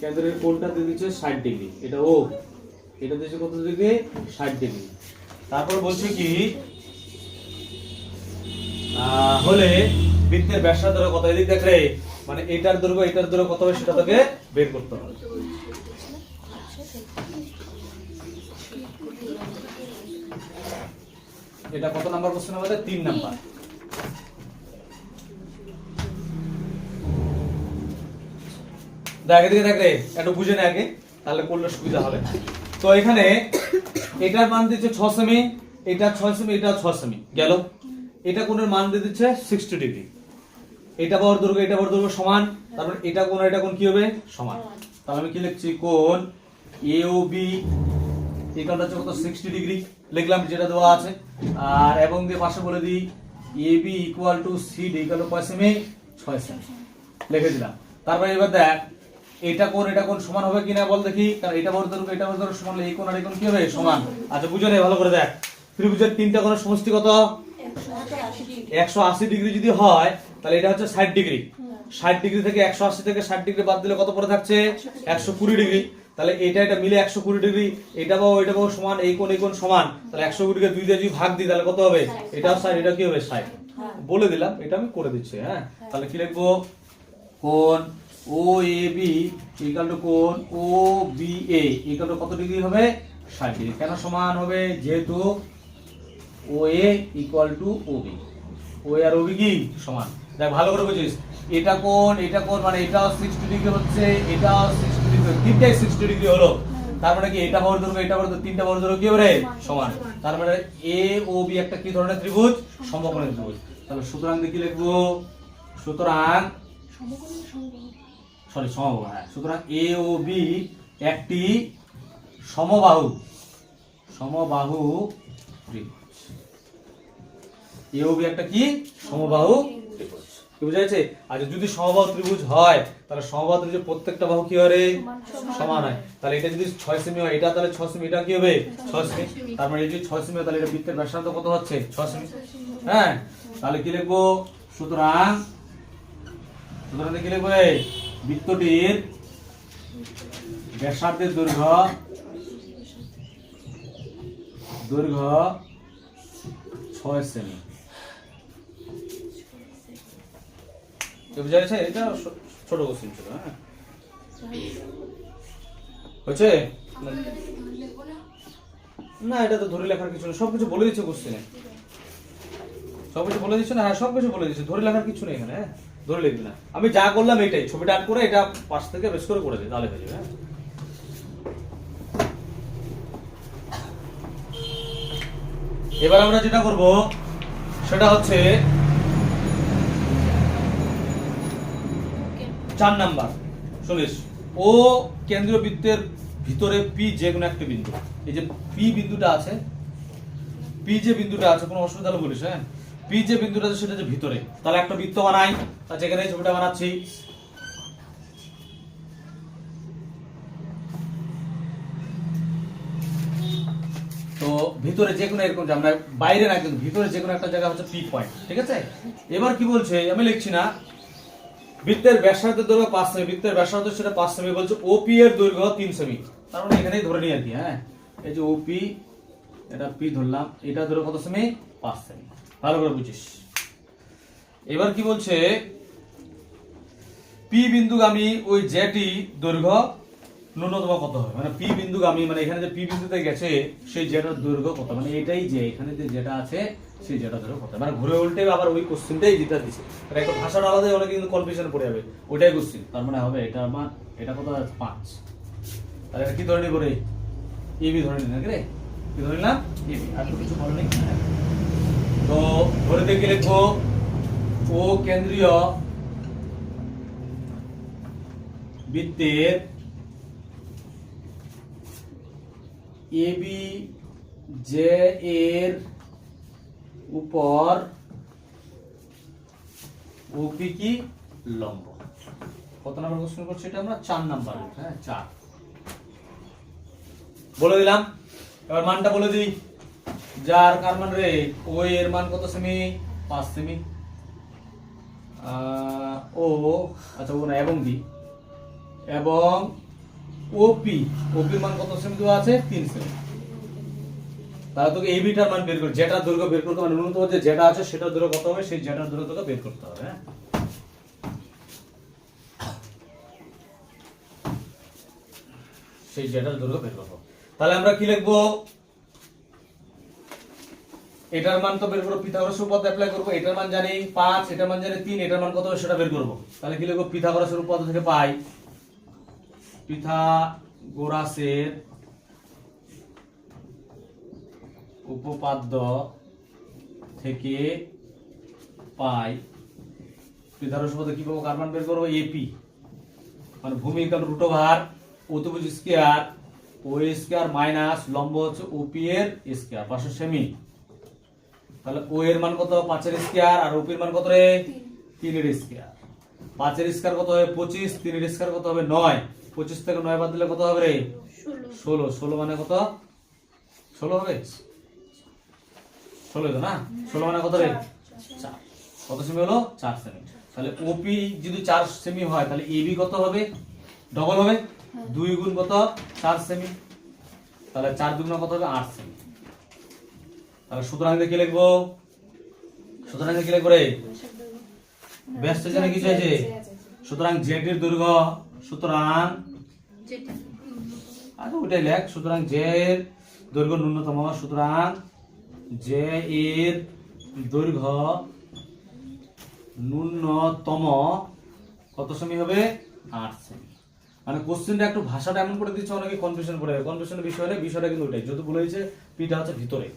কেন্দ্রের কোণটা দিয়ে দিচ্ছে 60 ডিগ্রি। এটা ও, এটা দিচ্ছে কত ডিগ্রি? 60 ডিগ্রি। তারপর বলছে কি হলে বৃত্তের ব্যাসার্ধ কত? এদিক দেখ রে, মানে এটার দৈর্ঘ্য কত হবে সেটা তোকে বের করতে হবে। এটা কত নাম্বার কোশ্চেন আমাদের? 3 নাম্বার। দেখ এদিকে দেখ রে, একটু বুঝে নে আগে, তাহলে করলে সুবিধা হবে। তো এখানে এটার মান দিচ্ছে 6 সেমি, এটা 6 সেমি, এটা 6 সেমি গেল। এটা কোণের মান দিয়ে দিচ্ছে 60 ডিগ্রি। এটা বর দৈর্ঘ্য এটা বর দৈর্ঘ্য সমান, তারপর এটা কোণ আর এটা কোণ কি হবে? সমান। তাহলে আমি কি লিখছি? কোণ এ ও বি এই কোণটা হচ্ছে কত? 60 ডিগ্রি লিখলাম যেটা দেওয়া আছে। আর এবং দিয়ে পাশে বলে দিই AB equal to CD equal to কয় সেমি 6 সেমি লিখে দিলাম। তারপরে এবার দেখ এটা কোণ সমান হবে কিনা বল দেখি, কারণ এটা বড় দৈর্ঘ্য এটা বড় দৈর্ঘ্য সমান হলে এই কোণ আর এই কোণ কি হবে সমান। আচ্ছা বুঝে নে ভালো করে দেখ, ত্রিভুজের তিনটা কোণের সমষ্টি কত 180 ডিগ্রি যদি হয় তাহলে এটা হচ্ছে 60 ডিগ্রি। 60 ডিগ্রি থেকে 180 থেকে 60 ডিগ্রি বাদ দিলে কত পড়ে থাকছে 120 ডিগ্রি। তাহলে এটা মিলে 120 ডিগ্রি, এটা পাবো সমান, এই কোণ সমান, তাহলে 120 কে 2 দিয়ে যদি ভাগ দিই তাহলে কত হবে, এটা 60 এটা কি হবে 60। বলে দিলাম, এটা আমি করে দিচ্ছি। হ্যাঁ তাহলে কি লিখবো, কোণ OAB ইকুয়াল টু কোণ OBA ইকুয়াল টু কত ডিগ্রি হবে 60 ডিগ্রি। কেন সমান হবে, যেহেতু OA equal to OB, OA আর OB কি সমান। দেখ ভালো করে বুঝিস, এটা কোণ মানে এটাও 60 ডিগ্রি হচ্ছে, এটাও 60 ডিগ্রি, তিনটাই 60 ডিগ্রি হলো। তার মানে কি এটা বড় দৈর্ঘ্য এটা বড় দৈর্ঘ্য, তিনটা বড় দৈর্ঘ্য কি হবে সমান। তার মানে AOB একটা কি ধরনের ত্রিভুজ, সমকোণী ত্রিভুজ। তাহলে সুতরাং দেখি লিখবো, সুতরাং সমবাহু, হ্যাঁ সুতরাং AOB একটি সমবাহু ত্রিভুজ। AOB একটা কি সমবাহু ত্রিভুজ, কি বুঝা যাচ্ছে? আচ্ছা যদি সমবাহু ত্রিভুজ হয় তাহলে সমবাহু ত্রিভুজের প্রত্যেকটা বাহু কি হবে সমান হয়। তাহলে এটা যদি 6 সেমি হয়, এটা তাহলে 6 সেমি, এটা কি হবে 6 সেমি। তার মানে যদি 6 সেমি হয় তাহলে এটা বৃত্তের ব্যাসার্ধ কত হচ্ছে 6 সেমি। হ্যাঁ তাহলে কি লিখবো, সুতরাং কি লিখবো, বৃত্তটির ব্যাসার্ধের দৈর্ঘ্য 6 সেমি। বুঝা গেছে? এটা ছোট কোশ্চেন ছিল। হ্যাঁ হচ্ছে না, এটা তো ধরে লেখার কিছু নেই, সবকিছু বলে দিচ্ছে কোশ্চেনে, সবকিছু বলে দিচ্ছে না। হ্যাঁ সবকিছু বলে দিচ্ছে, ধরে লেখার কিছু নেই এখানে। হ্যাঁ ধরে লিখবি না, আমি যা করলাম এটাই, ছবিটা আট করে এটা পাশ থেকে বেশ করে দিই তাহলে হয়ে যাবে। হ্যাঁ এবার আমরা যেটা করব সেটা হচ্ছে 4 নাম্বার। শুনিস, ও কেন্দ্রীয় বৃত্তের ভিতরে পি যে কোনো একটা বিন্দু, এই যে পি বিন্দুটা আছে, পি যে বিন্দুটা আছে, কোনো অসুবিধা হলে বলিস। হ্যাঁ পি যে বিন্দুটা আছে সেটা যে ভিতরে, তাহলে একটা বৃত্ত বানাই। তা যেখানে এই ছবিটা বানাচ্ছি, তো ভিতরে যে কোনো এরকম, আমরা বাইরে না কিন্তু ভিতরে যে কোনো একটা জায়গা হচ্ছে পি পয়েন্ট, ঠিক আছে? এবার কি বলছে, আমি লিখছি না, বৃত্তের ব্যাসার্ধের দৈর্ঘ্য 5 সেমি, বৃত্তের ব্যাসার্ধ সেটা 5 সেমি বলছে, OP এর দৈর্ঘ্য 3 সেমি। তার মানে এখানেই ধরে নিই আর কি। হ্যাঁ এই যে OP, এটা P ধরলাম, এটা দৈর্ঘ্য কত সেমি 5 সেমি। ভালো করে বুঝিস। এবার কি বলছে, P বিন্দুগামী ওই জেটি দৈর্ঘ্য ন্যূনতম কত হবে, মানে P বিন্দুগামী মানে এখানে যে P বিন্দুতে গেছে সেই জেটার দৈর্ঘ্য কত, মানে এটাই যে এখানে যে যেটা আছে সেই যেটা দৈর্ঘ্য কত, মানে ঘুরে উল্টে আবার ওই কোশ্চেনটাই যেটা দিছে, মানে একটা ভাষাটা আলাদা হলে কিন্তু কনফিউশন পড়ে যাবে, ওইটাই কোশ্চেন। তার মানে হবে এটা আমার, এটা কত আছে 5, তাহলে এটা কি ধরে নিব রে, AB ধরে নিন নাকি রে, কি ধরে নিলাম AB, আর তো কিছু বলো নেই। তো ধরে দেখে লিখবো, ও কেন্দ্রীয় বৃত্তের AB যে এর উপর OP কি লম্ব। কত নাম্বার কোশ্চেন করছি এটা আমরা, 4 নাম্বার। হ্যাঁ 4 বলে দিলাম। এবার মানটা বলে দিই, যার কার মান রে, ও এর মান কত সেমি 5 সেমি, ও আচ্ছা ও না এবং বি, এবং OP এর মান কত সেমি দেওয়া আছে 3 সেমি। তাহলে তোকে AB টার মান বের করে, যেটার দৈর্ঘ্য বের করতে, মানে ন্যূনতম যে যেটা আছে সেটার দৈর্ঘ্য কত হবে, সেই যেটার দৈর্ঘ্য তোকে বের করতে হবে। হ্যাঁ সেই যেটার দৈর্ঘ্য বের করব। তাহলে আমরা কি লিখবো, এটার মান তো বের করব, পিথাগোরাসের উপপাদ্য অ্যাপ্লাই করব, এটার মান জানি 5, এটার মান জানি 3, এটার মান কত হবে সেটা বের করব। তাহলে কি লিখব, পিথাগোরাসের উপপাদ্য থেকে পাই, পিথাগোরাসের উপপাদ্য থেকে পাই, পিথাগোরাসের উপপাদ্য কি পাবো, কার মান বের করব, AP মানে ভূমি ইকুয়াল রুট ওভার অতিভুজ স্কয়ার ও স্কয়ার মাইনাস লম্ব হচ্ছে OP এর স্কয়ার 500 সেমি তাহলে ও এর মান কত 5 এর স্কয়ার আর ওপি এর মান কত রে 3 এর স্কয়ার। 5 এর স্কয়ার কত হবে 25, 3 এর স্কয়ার কত হবে 9, 25 থেকে 9 বাদ দিলে কত হবে রে 16, 16 মানে কত 16 হবে 16 তো না 16 মানে কত রে 4। কত সেমি হলো 4 সেমি। তাহলে ওপি যদি 4 সেমি হয় তাহলে এবি কত হবে ডবল হবে 2 গুণ কত 4 সেমি, তাহলে 4 দুগুণ কত হবে 8 সেমি। তাহলে সুতরাং কি লিখবো সুতরাং কি লিখবো রে ব্যাস জানে কি চাইছে সুতরাং জেড এর দৈর্ঘ্য সুতরাং আগে ওটাই লেখ সুতরাং জে এর দৈর্ঘ্য ন্যূনতম সুতরাং জে এর দৈর্ঘ্য ন্যূনতম কত সেমি হবে 8 সেমি। মানে কোশ্চেনটা একটু ভাষাটা এমন করে দিচ্ছে অনেকে কনফিউশন পড়ে যাবে। কনফিউশনের বিষয় হলে বিষয়টা কিন্তু ওইটাই যেহেতু বলেছে পিটা হচ্ছে ভিতরে,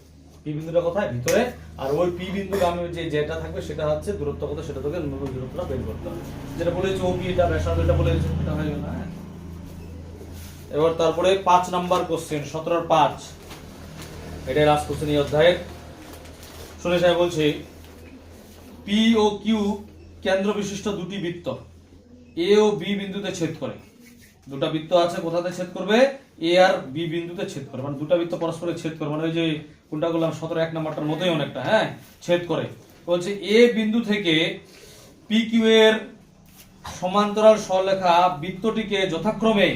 পি বিন্দুটা কোথায় ভিতরে, আর ওই পি বিন্দুর আমি যেটা থাকবে সেটা হচ্ছে দূরত্ব কত সেটা থেকে ন্যূনতম দূরত্বটা বের করতে হবে। যেটা বলেছে ওপি এটা ব্যাসার্ধ এটা বলেছে এটা হয়ে গেল। হ্যাঁ এবার তারপরে 5 নাম্বার কোশ্চেন 17/5 এটাই লাস্ট কোশ্চেন এই অধ্যায়ের। শুনে সাহেব বলছে পি ও কিউ কেন্দ্র বিশিষ্ট দুটি বৃত্ত এ ও বি বিন্দুতে ছেদ করে। দুটা বৃত্ত আছে কোথাতে ছেদ করবে এ আর বি বিন্দুতে ছেদ করে, মানে দুটা বৃত্ত পরস্পরে ছেদ করে, মানে ওই যে কোনটা বললাম 17 নাম্বারটার মতোই অনেকটা। হ্যাঁ ছেদ করে বলছে এ বিন্দু থেকে পি কিউ এর সমান্তরাল সরলরেখা বৃত্তটিকে যথাক্রমে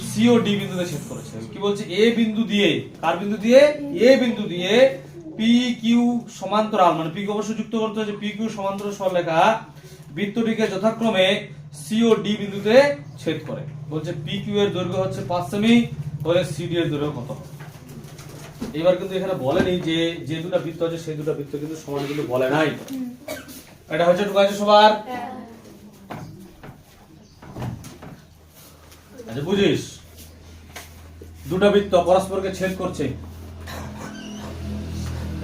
সি ও ডি বিন্দুতে ছেদ করেছে। কি বলছে এ বিন্দু দিয়ে কার বিন্দু দিয়ে এ বিন্দু দিয়ে পি কিউ সমান্তরাল, মানে পি কে অবশ্যই যুক্ত করতে হচ্ছে পি কিউ সমান্তরাল সরলরেখা বৃত্তটিকে যথাক্রমে সি ও ডি বিন্দুতে ছেদ করে। বলছে পি কিউ এর দৈর্ঘ্য হচ্ছে 5 সেমি, তাহলে সি ডি এর দৈর্ঘ্য কত হবে। এবার কিন্তু এখানে বলেনি যে যে দুটো বৃত্ত আছে সেই দুটো বৃত্ত কিন্তু সমান কিন্তু বলে নাই। এটা হচ্ছে টুকু আছে সবার। আচ্ছা বুঝিস দুটো বৃত্ত পরস্পরকে ছেদ করছে,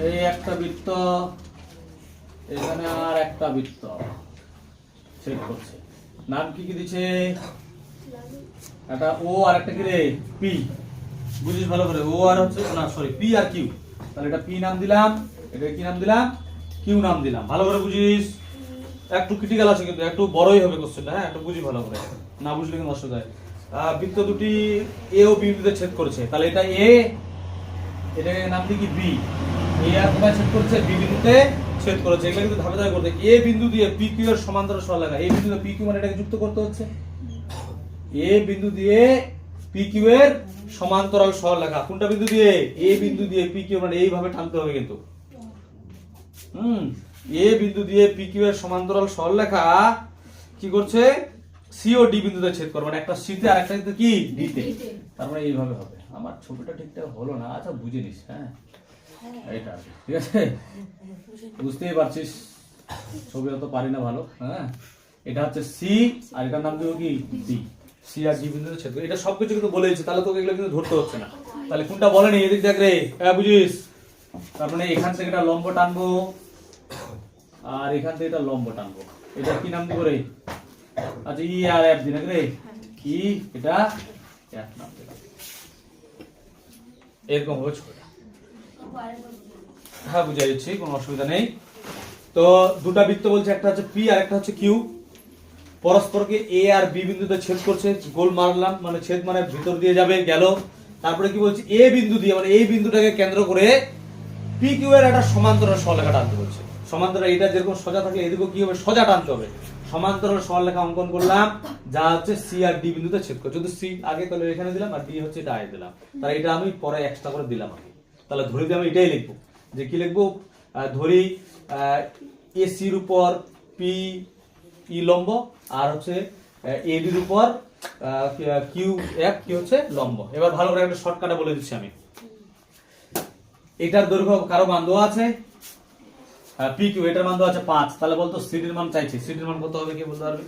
এই একটা বৃত্ত এখানে আর একটা বৃত্ত ছেদ করছে। নাম কি কি দিছে একটা ও আর একটা কি রে পি। বুঝিস ভালো করে ও আর হচ্ছে না সরি পি আর কিউ, তাহলে এটা পি নাম দিলাম এটা কি নাম দিলাম কিউ নাম দিলাম। ভালো করে বুঝিস একটু ক্রিটিক্যাল আছে কিন্তু একটু বড়ই হবে কোশ্চেনটা। হ্যাঁ একটু বুঝি ভালো করে, না বুঝলে কিন্তু অসুবিধা হয়। বৃত্ত দুটি এ ও বি বিন্দুতে ছেদ করেছে, তাহলে এটা এ এটাকে নাম দিই কি বি। এ আর কোথায় ছেদ করেছে বি বিন্দুতে ছেদ করেছে। এগুলো কিন্তু ধাপে ধাপে করতে এ বিন্দু দিয়ে পি কিউ এর সমান্তরাল সরলরেখা এই বিন্দুতে পি কিউ মানে এটাকে যুক্ত করতে হচ্ছে। এ বিন্দু দিয়ে পি কিউ এর সমান্তরাল সরলরেখা কোনটা বিন্দু দিয়ে এ বিন্দু দিয়ে পি কিউ মানে এইভাবে টানতে হবে কিন্তু। এ বিন্দু দিয়ে পি কিউ এর সমান্তরাল সরলরেখা কি করছে সি ও ডি বিন্দুতে ছেদ করবে, মানে একটা সি তে আর একটা কি ডি তে, তার মানে এইভাবে হবে। আমার ছবিটা ঠিকঠাক হলো না, আচ্ছা বুঝে নিস। হ্যাঁ এইটা ঠিক আছে বুঝতেই পারছিস, ছবি অত পারি না ভালো। হ্যাঁ এটা হচ্ছে সি আর এটার নাম দেবো কি ডি। সি আর ডি বিন্দুতে ছেদ করে, এটা সবকিছু কিন্তু বলে দিচ্ছে, তাহলে তোকে এগুলো কিন্তু ধরতে হচ্ছে না। তাহলে কোনটা বলেনি এদিক দেখ রে, হ্যাঁ বুঝিস। তার মানে এখান থেকে এটা লম্ব টানবো আর এখান থেকে এটা লম্ব টানবো, এটা কি নাম দিব রে আচ্ছা ই আর এফ দিন রে কি এটা এফ নাম দিলাম। এরকম হবে ছবিটা। হ্যাঁ বুঝা যাচ্ছে কোনো অসুবিধা নেই। তো দুটা বৃত্ত বলছে একটা হচ্ছে পি আর একটা হচ্ছে কিউ, পরস্পরকে এ আর বি বিন্দুতে ছেদ করছে। গোল মারলাম মানে ছেদ মানে ভিতর দিয়ে যাবে গেল। তারপরে কি বলছে এ বিন্দু দিয়ে মানে এই বিন্দুটাকে কেন্দ্র করে পি কিউ এর একটা সমান্তরাল সরলরেখা টানতে বলছে। সমান্তরাল এটা যেরকম সোজা থাকলে এদিকেও কি হবে সোজা টানতে হবে। সমান্তরাল সরলরেখা অঙ্কন করলাম যা হচ্ছে সি আর ডি বিন্দুতে ছেদ করে। যদি সি আগে তাহলে এখানে দিলাম আর ডি হচ্ছে এটা আগে দিলাম, তাহলে এটা আমি পরে এক্সট্রা করে দিলাম আগে। তাহলে ধরে দিয়ে আমি এটাই লিখবো যে কি লিখবো ধরি এ সির উপর পি ই লম্ব আর হচ্ছে এ ডির উপর কিউ এফ কি হচ্ছে লম্ব। এবার ভালো করে একটা শর্টকাটে বলে দিচ্ছি আমি। এটার দৈর্ঘ্য কারো মান দেওয়া আছে পি কিউ, এটার মান দেওয়া আছে 5, তাহলে বলতো সি ডির মান চাইছে, সি ডির মান কত হবে কি বলতে পারবে?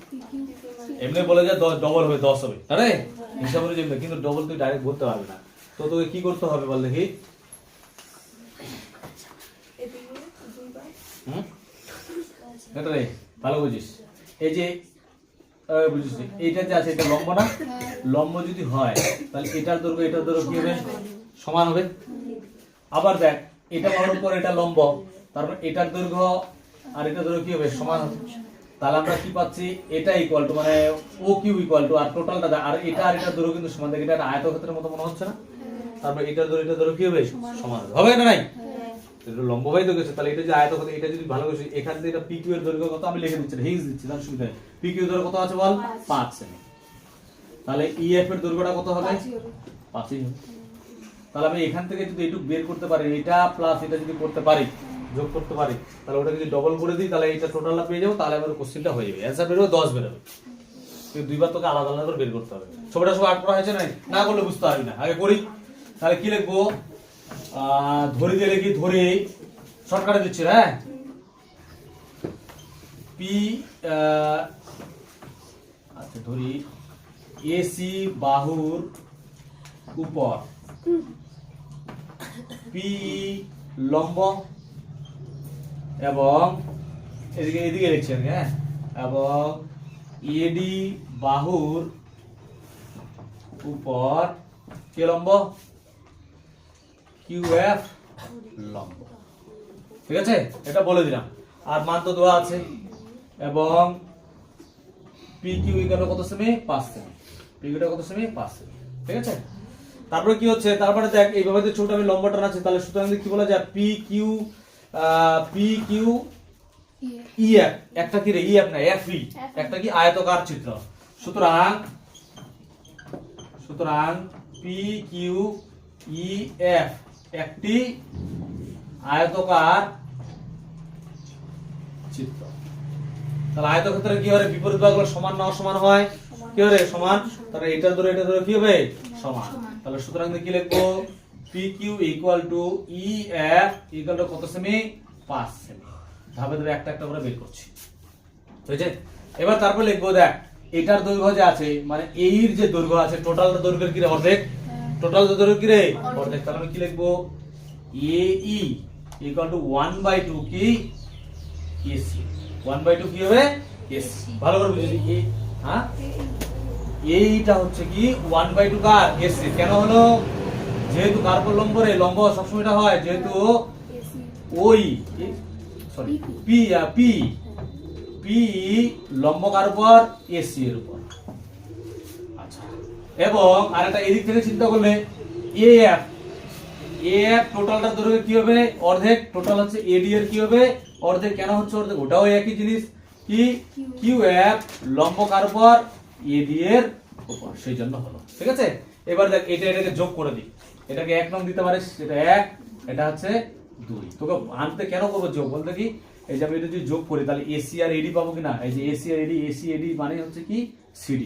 এমনি বলে যে ডবল হবে 10 হবে, আরে হিসাব অনুযায়ী কিন্তু ডবল তুই ডাইরেক্ট বলতে পারবে না। তো তোকে কি করতে হবে বল দেখি। এটা রে ভালো বুঝিস, এই যে বুঝিস এইটা যে আছে এটা লম্ব না, লম্ব যদি হয় তাহলে এটার দৈর্ঘ্য কি হবে সমান হবে। আবার দেখ এটা মানার পর এটা লম্ব, তার মানে এটার দৈর্ঘ্য আর এটার দৈর্ঘ্য কি হবে সমান হবে। তাহলে আমরা কি পাচ্ছি এটা ইকুয়াল টু মানে ও কিউ ইকুয়াল টু আর টোটালটা আর এটার দৈর্ঘ্য কিন্তু সমান। দেখি এটা একটা আয়তক্ষেত্রের মতো মনে হচ্ছে না? তারপর এটার দৈর্ঘ্য কি হবে সমান হবে না নাই? এটা লম্ববাই তো গেছে, তাহলে এটা যে আয়তক্ষেত্র এটা যদি ভালো করে এখান থেকে এটা পিকিউ এর দৈর্ঘ্য কত আমি লিখে দিচ্ছি, হিংস দিচ্ছি তার সুবিধা। পিকিউ এর দৈর্ঘ্য কত আছে বল 5 সেমি। তাহলে ইএফ এর দৈর্ঘ্যটা কত হবে 5ই হবে। তাহলে আমি এখান থেকে যদি এইটুকু বের করতে পারি এটা প্লাস এটা যদি করতে পারি যোগ করতে পারি তাহলে ওটা যদি ডবল করে দিই তাহলে এটা টোটালটা পেয়ে যাবো। তাহলে আমাদের কোশ্চেনটা হয়ে যাবে, অ্যানসার বেরোবে 10 বেরোবে। কিন্তু দুইবার তোকে আলাদা আলাদা করে বের করতে হবে। ছবিটা সব আট করা হয়েছে না? না করলে বুঝতে পারবি না। আগে করি। তাহলে কি লিখবো ধরি দিয়ে লিখি, ধরি শর্টকাটে দিচ্ছি হ্যাঁ। পি আচ্ছা ধরি এসি বাহুর উপর পি লম্ব এবং এদিকে লিখছি আমি হ্যাঁ, এবং এডি বাহুর উপর কে লম্ব কিউএফ লম্ব। ঠিক আছে, এটা বলে দিলাম। আর মান তো দেওয়া আছে এবং পি কিউ ইকুয়াল কত সেমি 5 সেমি, পি কিউটা কত সেমি 5 সেমি। ঠিক আছে, তারপরে কি হচ্ছে তারপরে দেখ এইভাবে যে ছোট আমি লম্বা টান আছে তাহলে সুতরাং কি বলা যায় পি কিউ ইএফ একটা কি রে ইএফ না এফ ই একটা কি আয়তকার চিত্র। সুতরাং পি কিউ ইএফ একটি আয়তকার চিত্র। তাহলে আয়তক্ষেত্রে কি হবে বিপরীত বাহুগুলো সমান না অসমান হয়? কি হবে সমান। তাহলে এটা ধরে কি হবে সমান। তাহলে সুতরাং কি লিখবো PQ equal to EF equal to কত সেমি 5 সেমি। ধাপে ধাপে একটা একটা করে বের করছি। বুঝছে? এবার তারপর লিখবো দেখ এটার দৈর্ঘ্য যে আছে মানে এর যে দৈর্ঘ্য আছে টোটালটা দৈর্ঘ্যের কি রে অর্ধেক, টোটাল দৈর্ঘ্য কি রে অর্ধেক। তাহলে আমি কি লিখবো AE ইকুয়াল টু 1/2 কি AC 1/2 কি হবে AC। ভালো করে বুঝেছি এই হ্যাঁ এইটা হচ্ছে কি 1/2 কার AC। কেন হলো যেহেতু কার উপর লম্ব রে লম্ব সবসময় এটা হয় যেহেতু ওই সরি পি লম্ব কার উপর AC এর উপর। আচ্ছা এবং আরেকটা এদিক থেকে চিন্তা করলে AF টোটালটার দৈর্ঘ্য কি হবে অর্ধেক, টোটাল হচ্ছে AD এর কি হবে অর্ধেক। কেন হচ্ছে অর্ধেক ওটাও একই জিনিস কি QF লম্ব কার উপর AD এর উপর সেই জন্য হলো। ঠিক আছে, এবার দেখ এটাকে যোগ করে দিই। এটাকে 1 নং দিতে পারিস, এটা 1 এটা হচ্ছে 2। তোকে আনতে কেন করব যোগ বলতে কি এই যে আমি এটা যদি যোগ করি তাহলে AC আর AD পাবো কিনা, এই যে AC আর AD মানে হচ্ছে কি CD।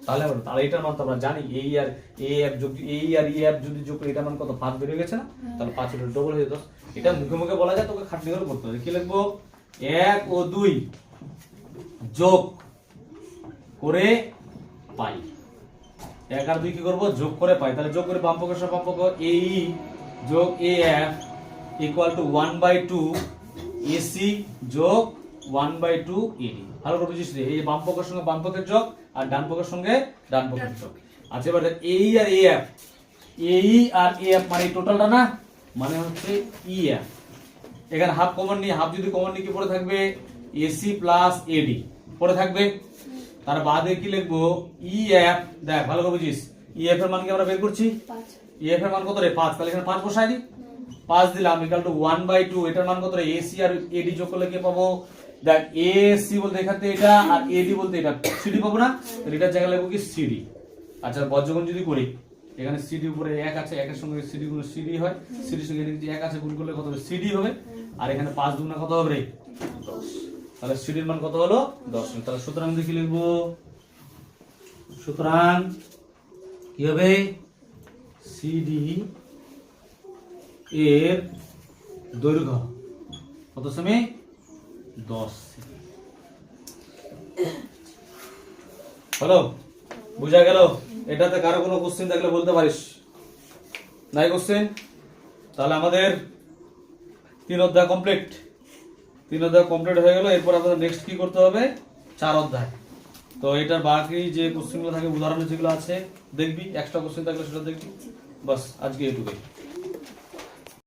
তাহলে এটার মান তো আমরা জানি এই আর AF যোগ এই আর EF যদি যোগ করি এটার মান কত 5 বের হয়ে গেছে না? তাহলে 5 এর ডবল হয়ে যেত। এটা মুখে মুখে বলা যায়, তোকে খাটনি করে করতে হবে। কি লিখবো 1 ও 2 যোগ করে পাই। 1 আর 2 কি করব যোগ করে পাই। তাহলে যোগ করে বাম পক্ষের সব বাম পক্ষ AE যোগ AF ইকুয়াল টু 1/2 AC যোগ 1/2 AD। ভালো করে বুঝিস রে, এই যে বাম পক্ষের সঙ্গে বাম পক্ষের যোগ আর ডান পক্ষের সঙ্গে ডান পক্ষের যোগ। আচ্ছা এবার দেখ AE আর AF মানে টোটালটা না মানে হচ্ছে EF। এখানে হাফ কমন নিয়ে হাফ যদি কমন নিয়ে কি পড়ে থাকবে AC প্লাস AD পড়ে থাকবে। তার বাদে কি লিখবো EF। দেখ ভালো করে বুঝিস EF এর মান কি আমরা বের করছি 5। EF এর মান কত রে 5। তাহলে এখানে 5 বসাই দিই, 5 দিলাম ইকুয়াল টু 1/2 এটার মান কত রে AC আর AD যোগ করলে কি পাবো দেখ AC বলতে এখানে এটা আর AD বলতে এটা CD পাবো না, তাহলে এটার জায়গায় লিখবো কি CD। আচ্ছা বজ্রগুণ যদি করি এখানে CD উপরে 1 আছে, 1 এর সঙ্গে CD গুণ CD হয়, CD এর সঙ্গে এদিকে 1 আছে গুণ করলে কত হবে CD হবে। আর এখানে 5 দুগুণে কত হবে রে 10। তাহলে CD এর মান কত হলো 10। তাহলে সুতরাং দেখি লিখবো সুতরাং কি হবে CD এর দৈর্ঘ্য কত সেমি 10 সেমি। হলো বুঝা গেল? এটাতে কারো কোনো কোশ্চেন থাকলে বলতে পারিস। নাই কোশ্চেন? তাহলে আমাদের 3 অধ্যায় কমপ্লিট। 3 অধ্যায় কমপ্লিট হয়ে গেল। এরপর আমাদের নেক্সট কি করতে হবে 4 অধ্যায়। তো এটার বাকি যে কোশ্চেনগুলো থাকে উদাহরণ যেগুলো আছে দেখবি, এক্সট্রা কোশ্চেন থাকলে সেটা দেখবি। বাস আজকে এটুকুই।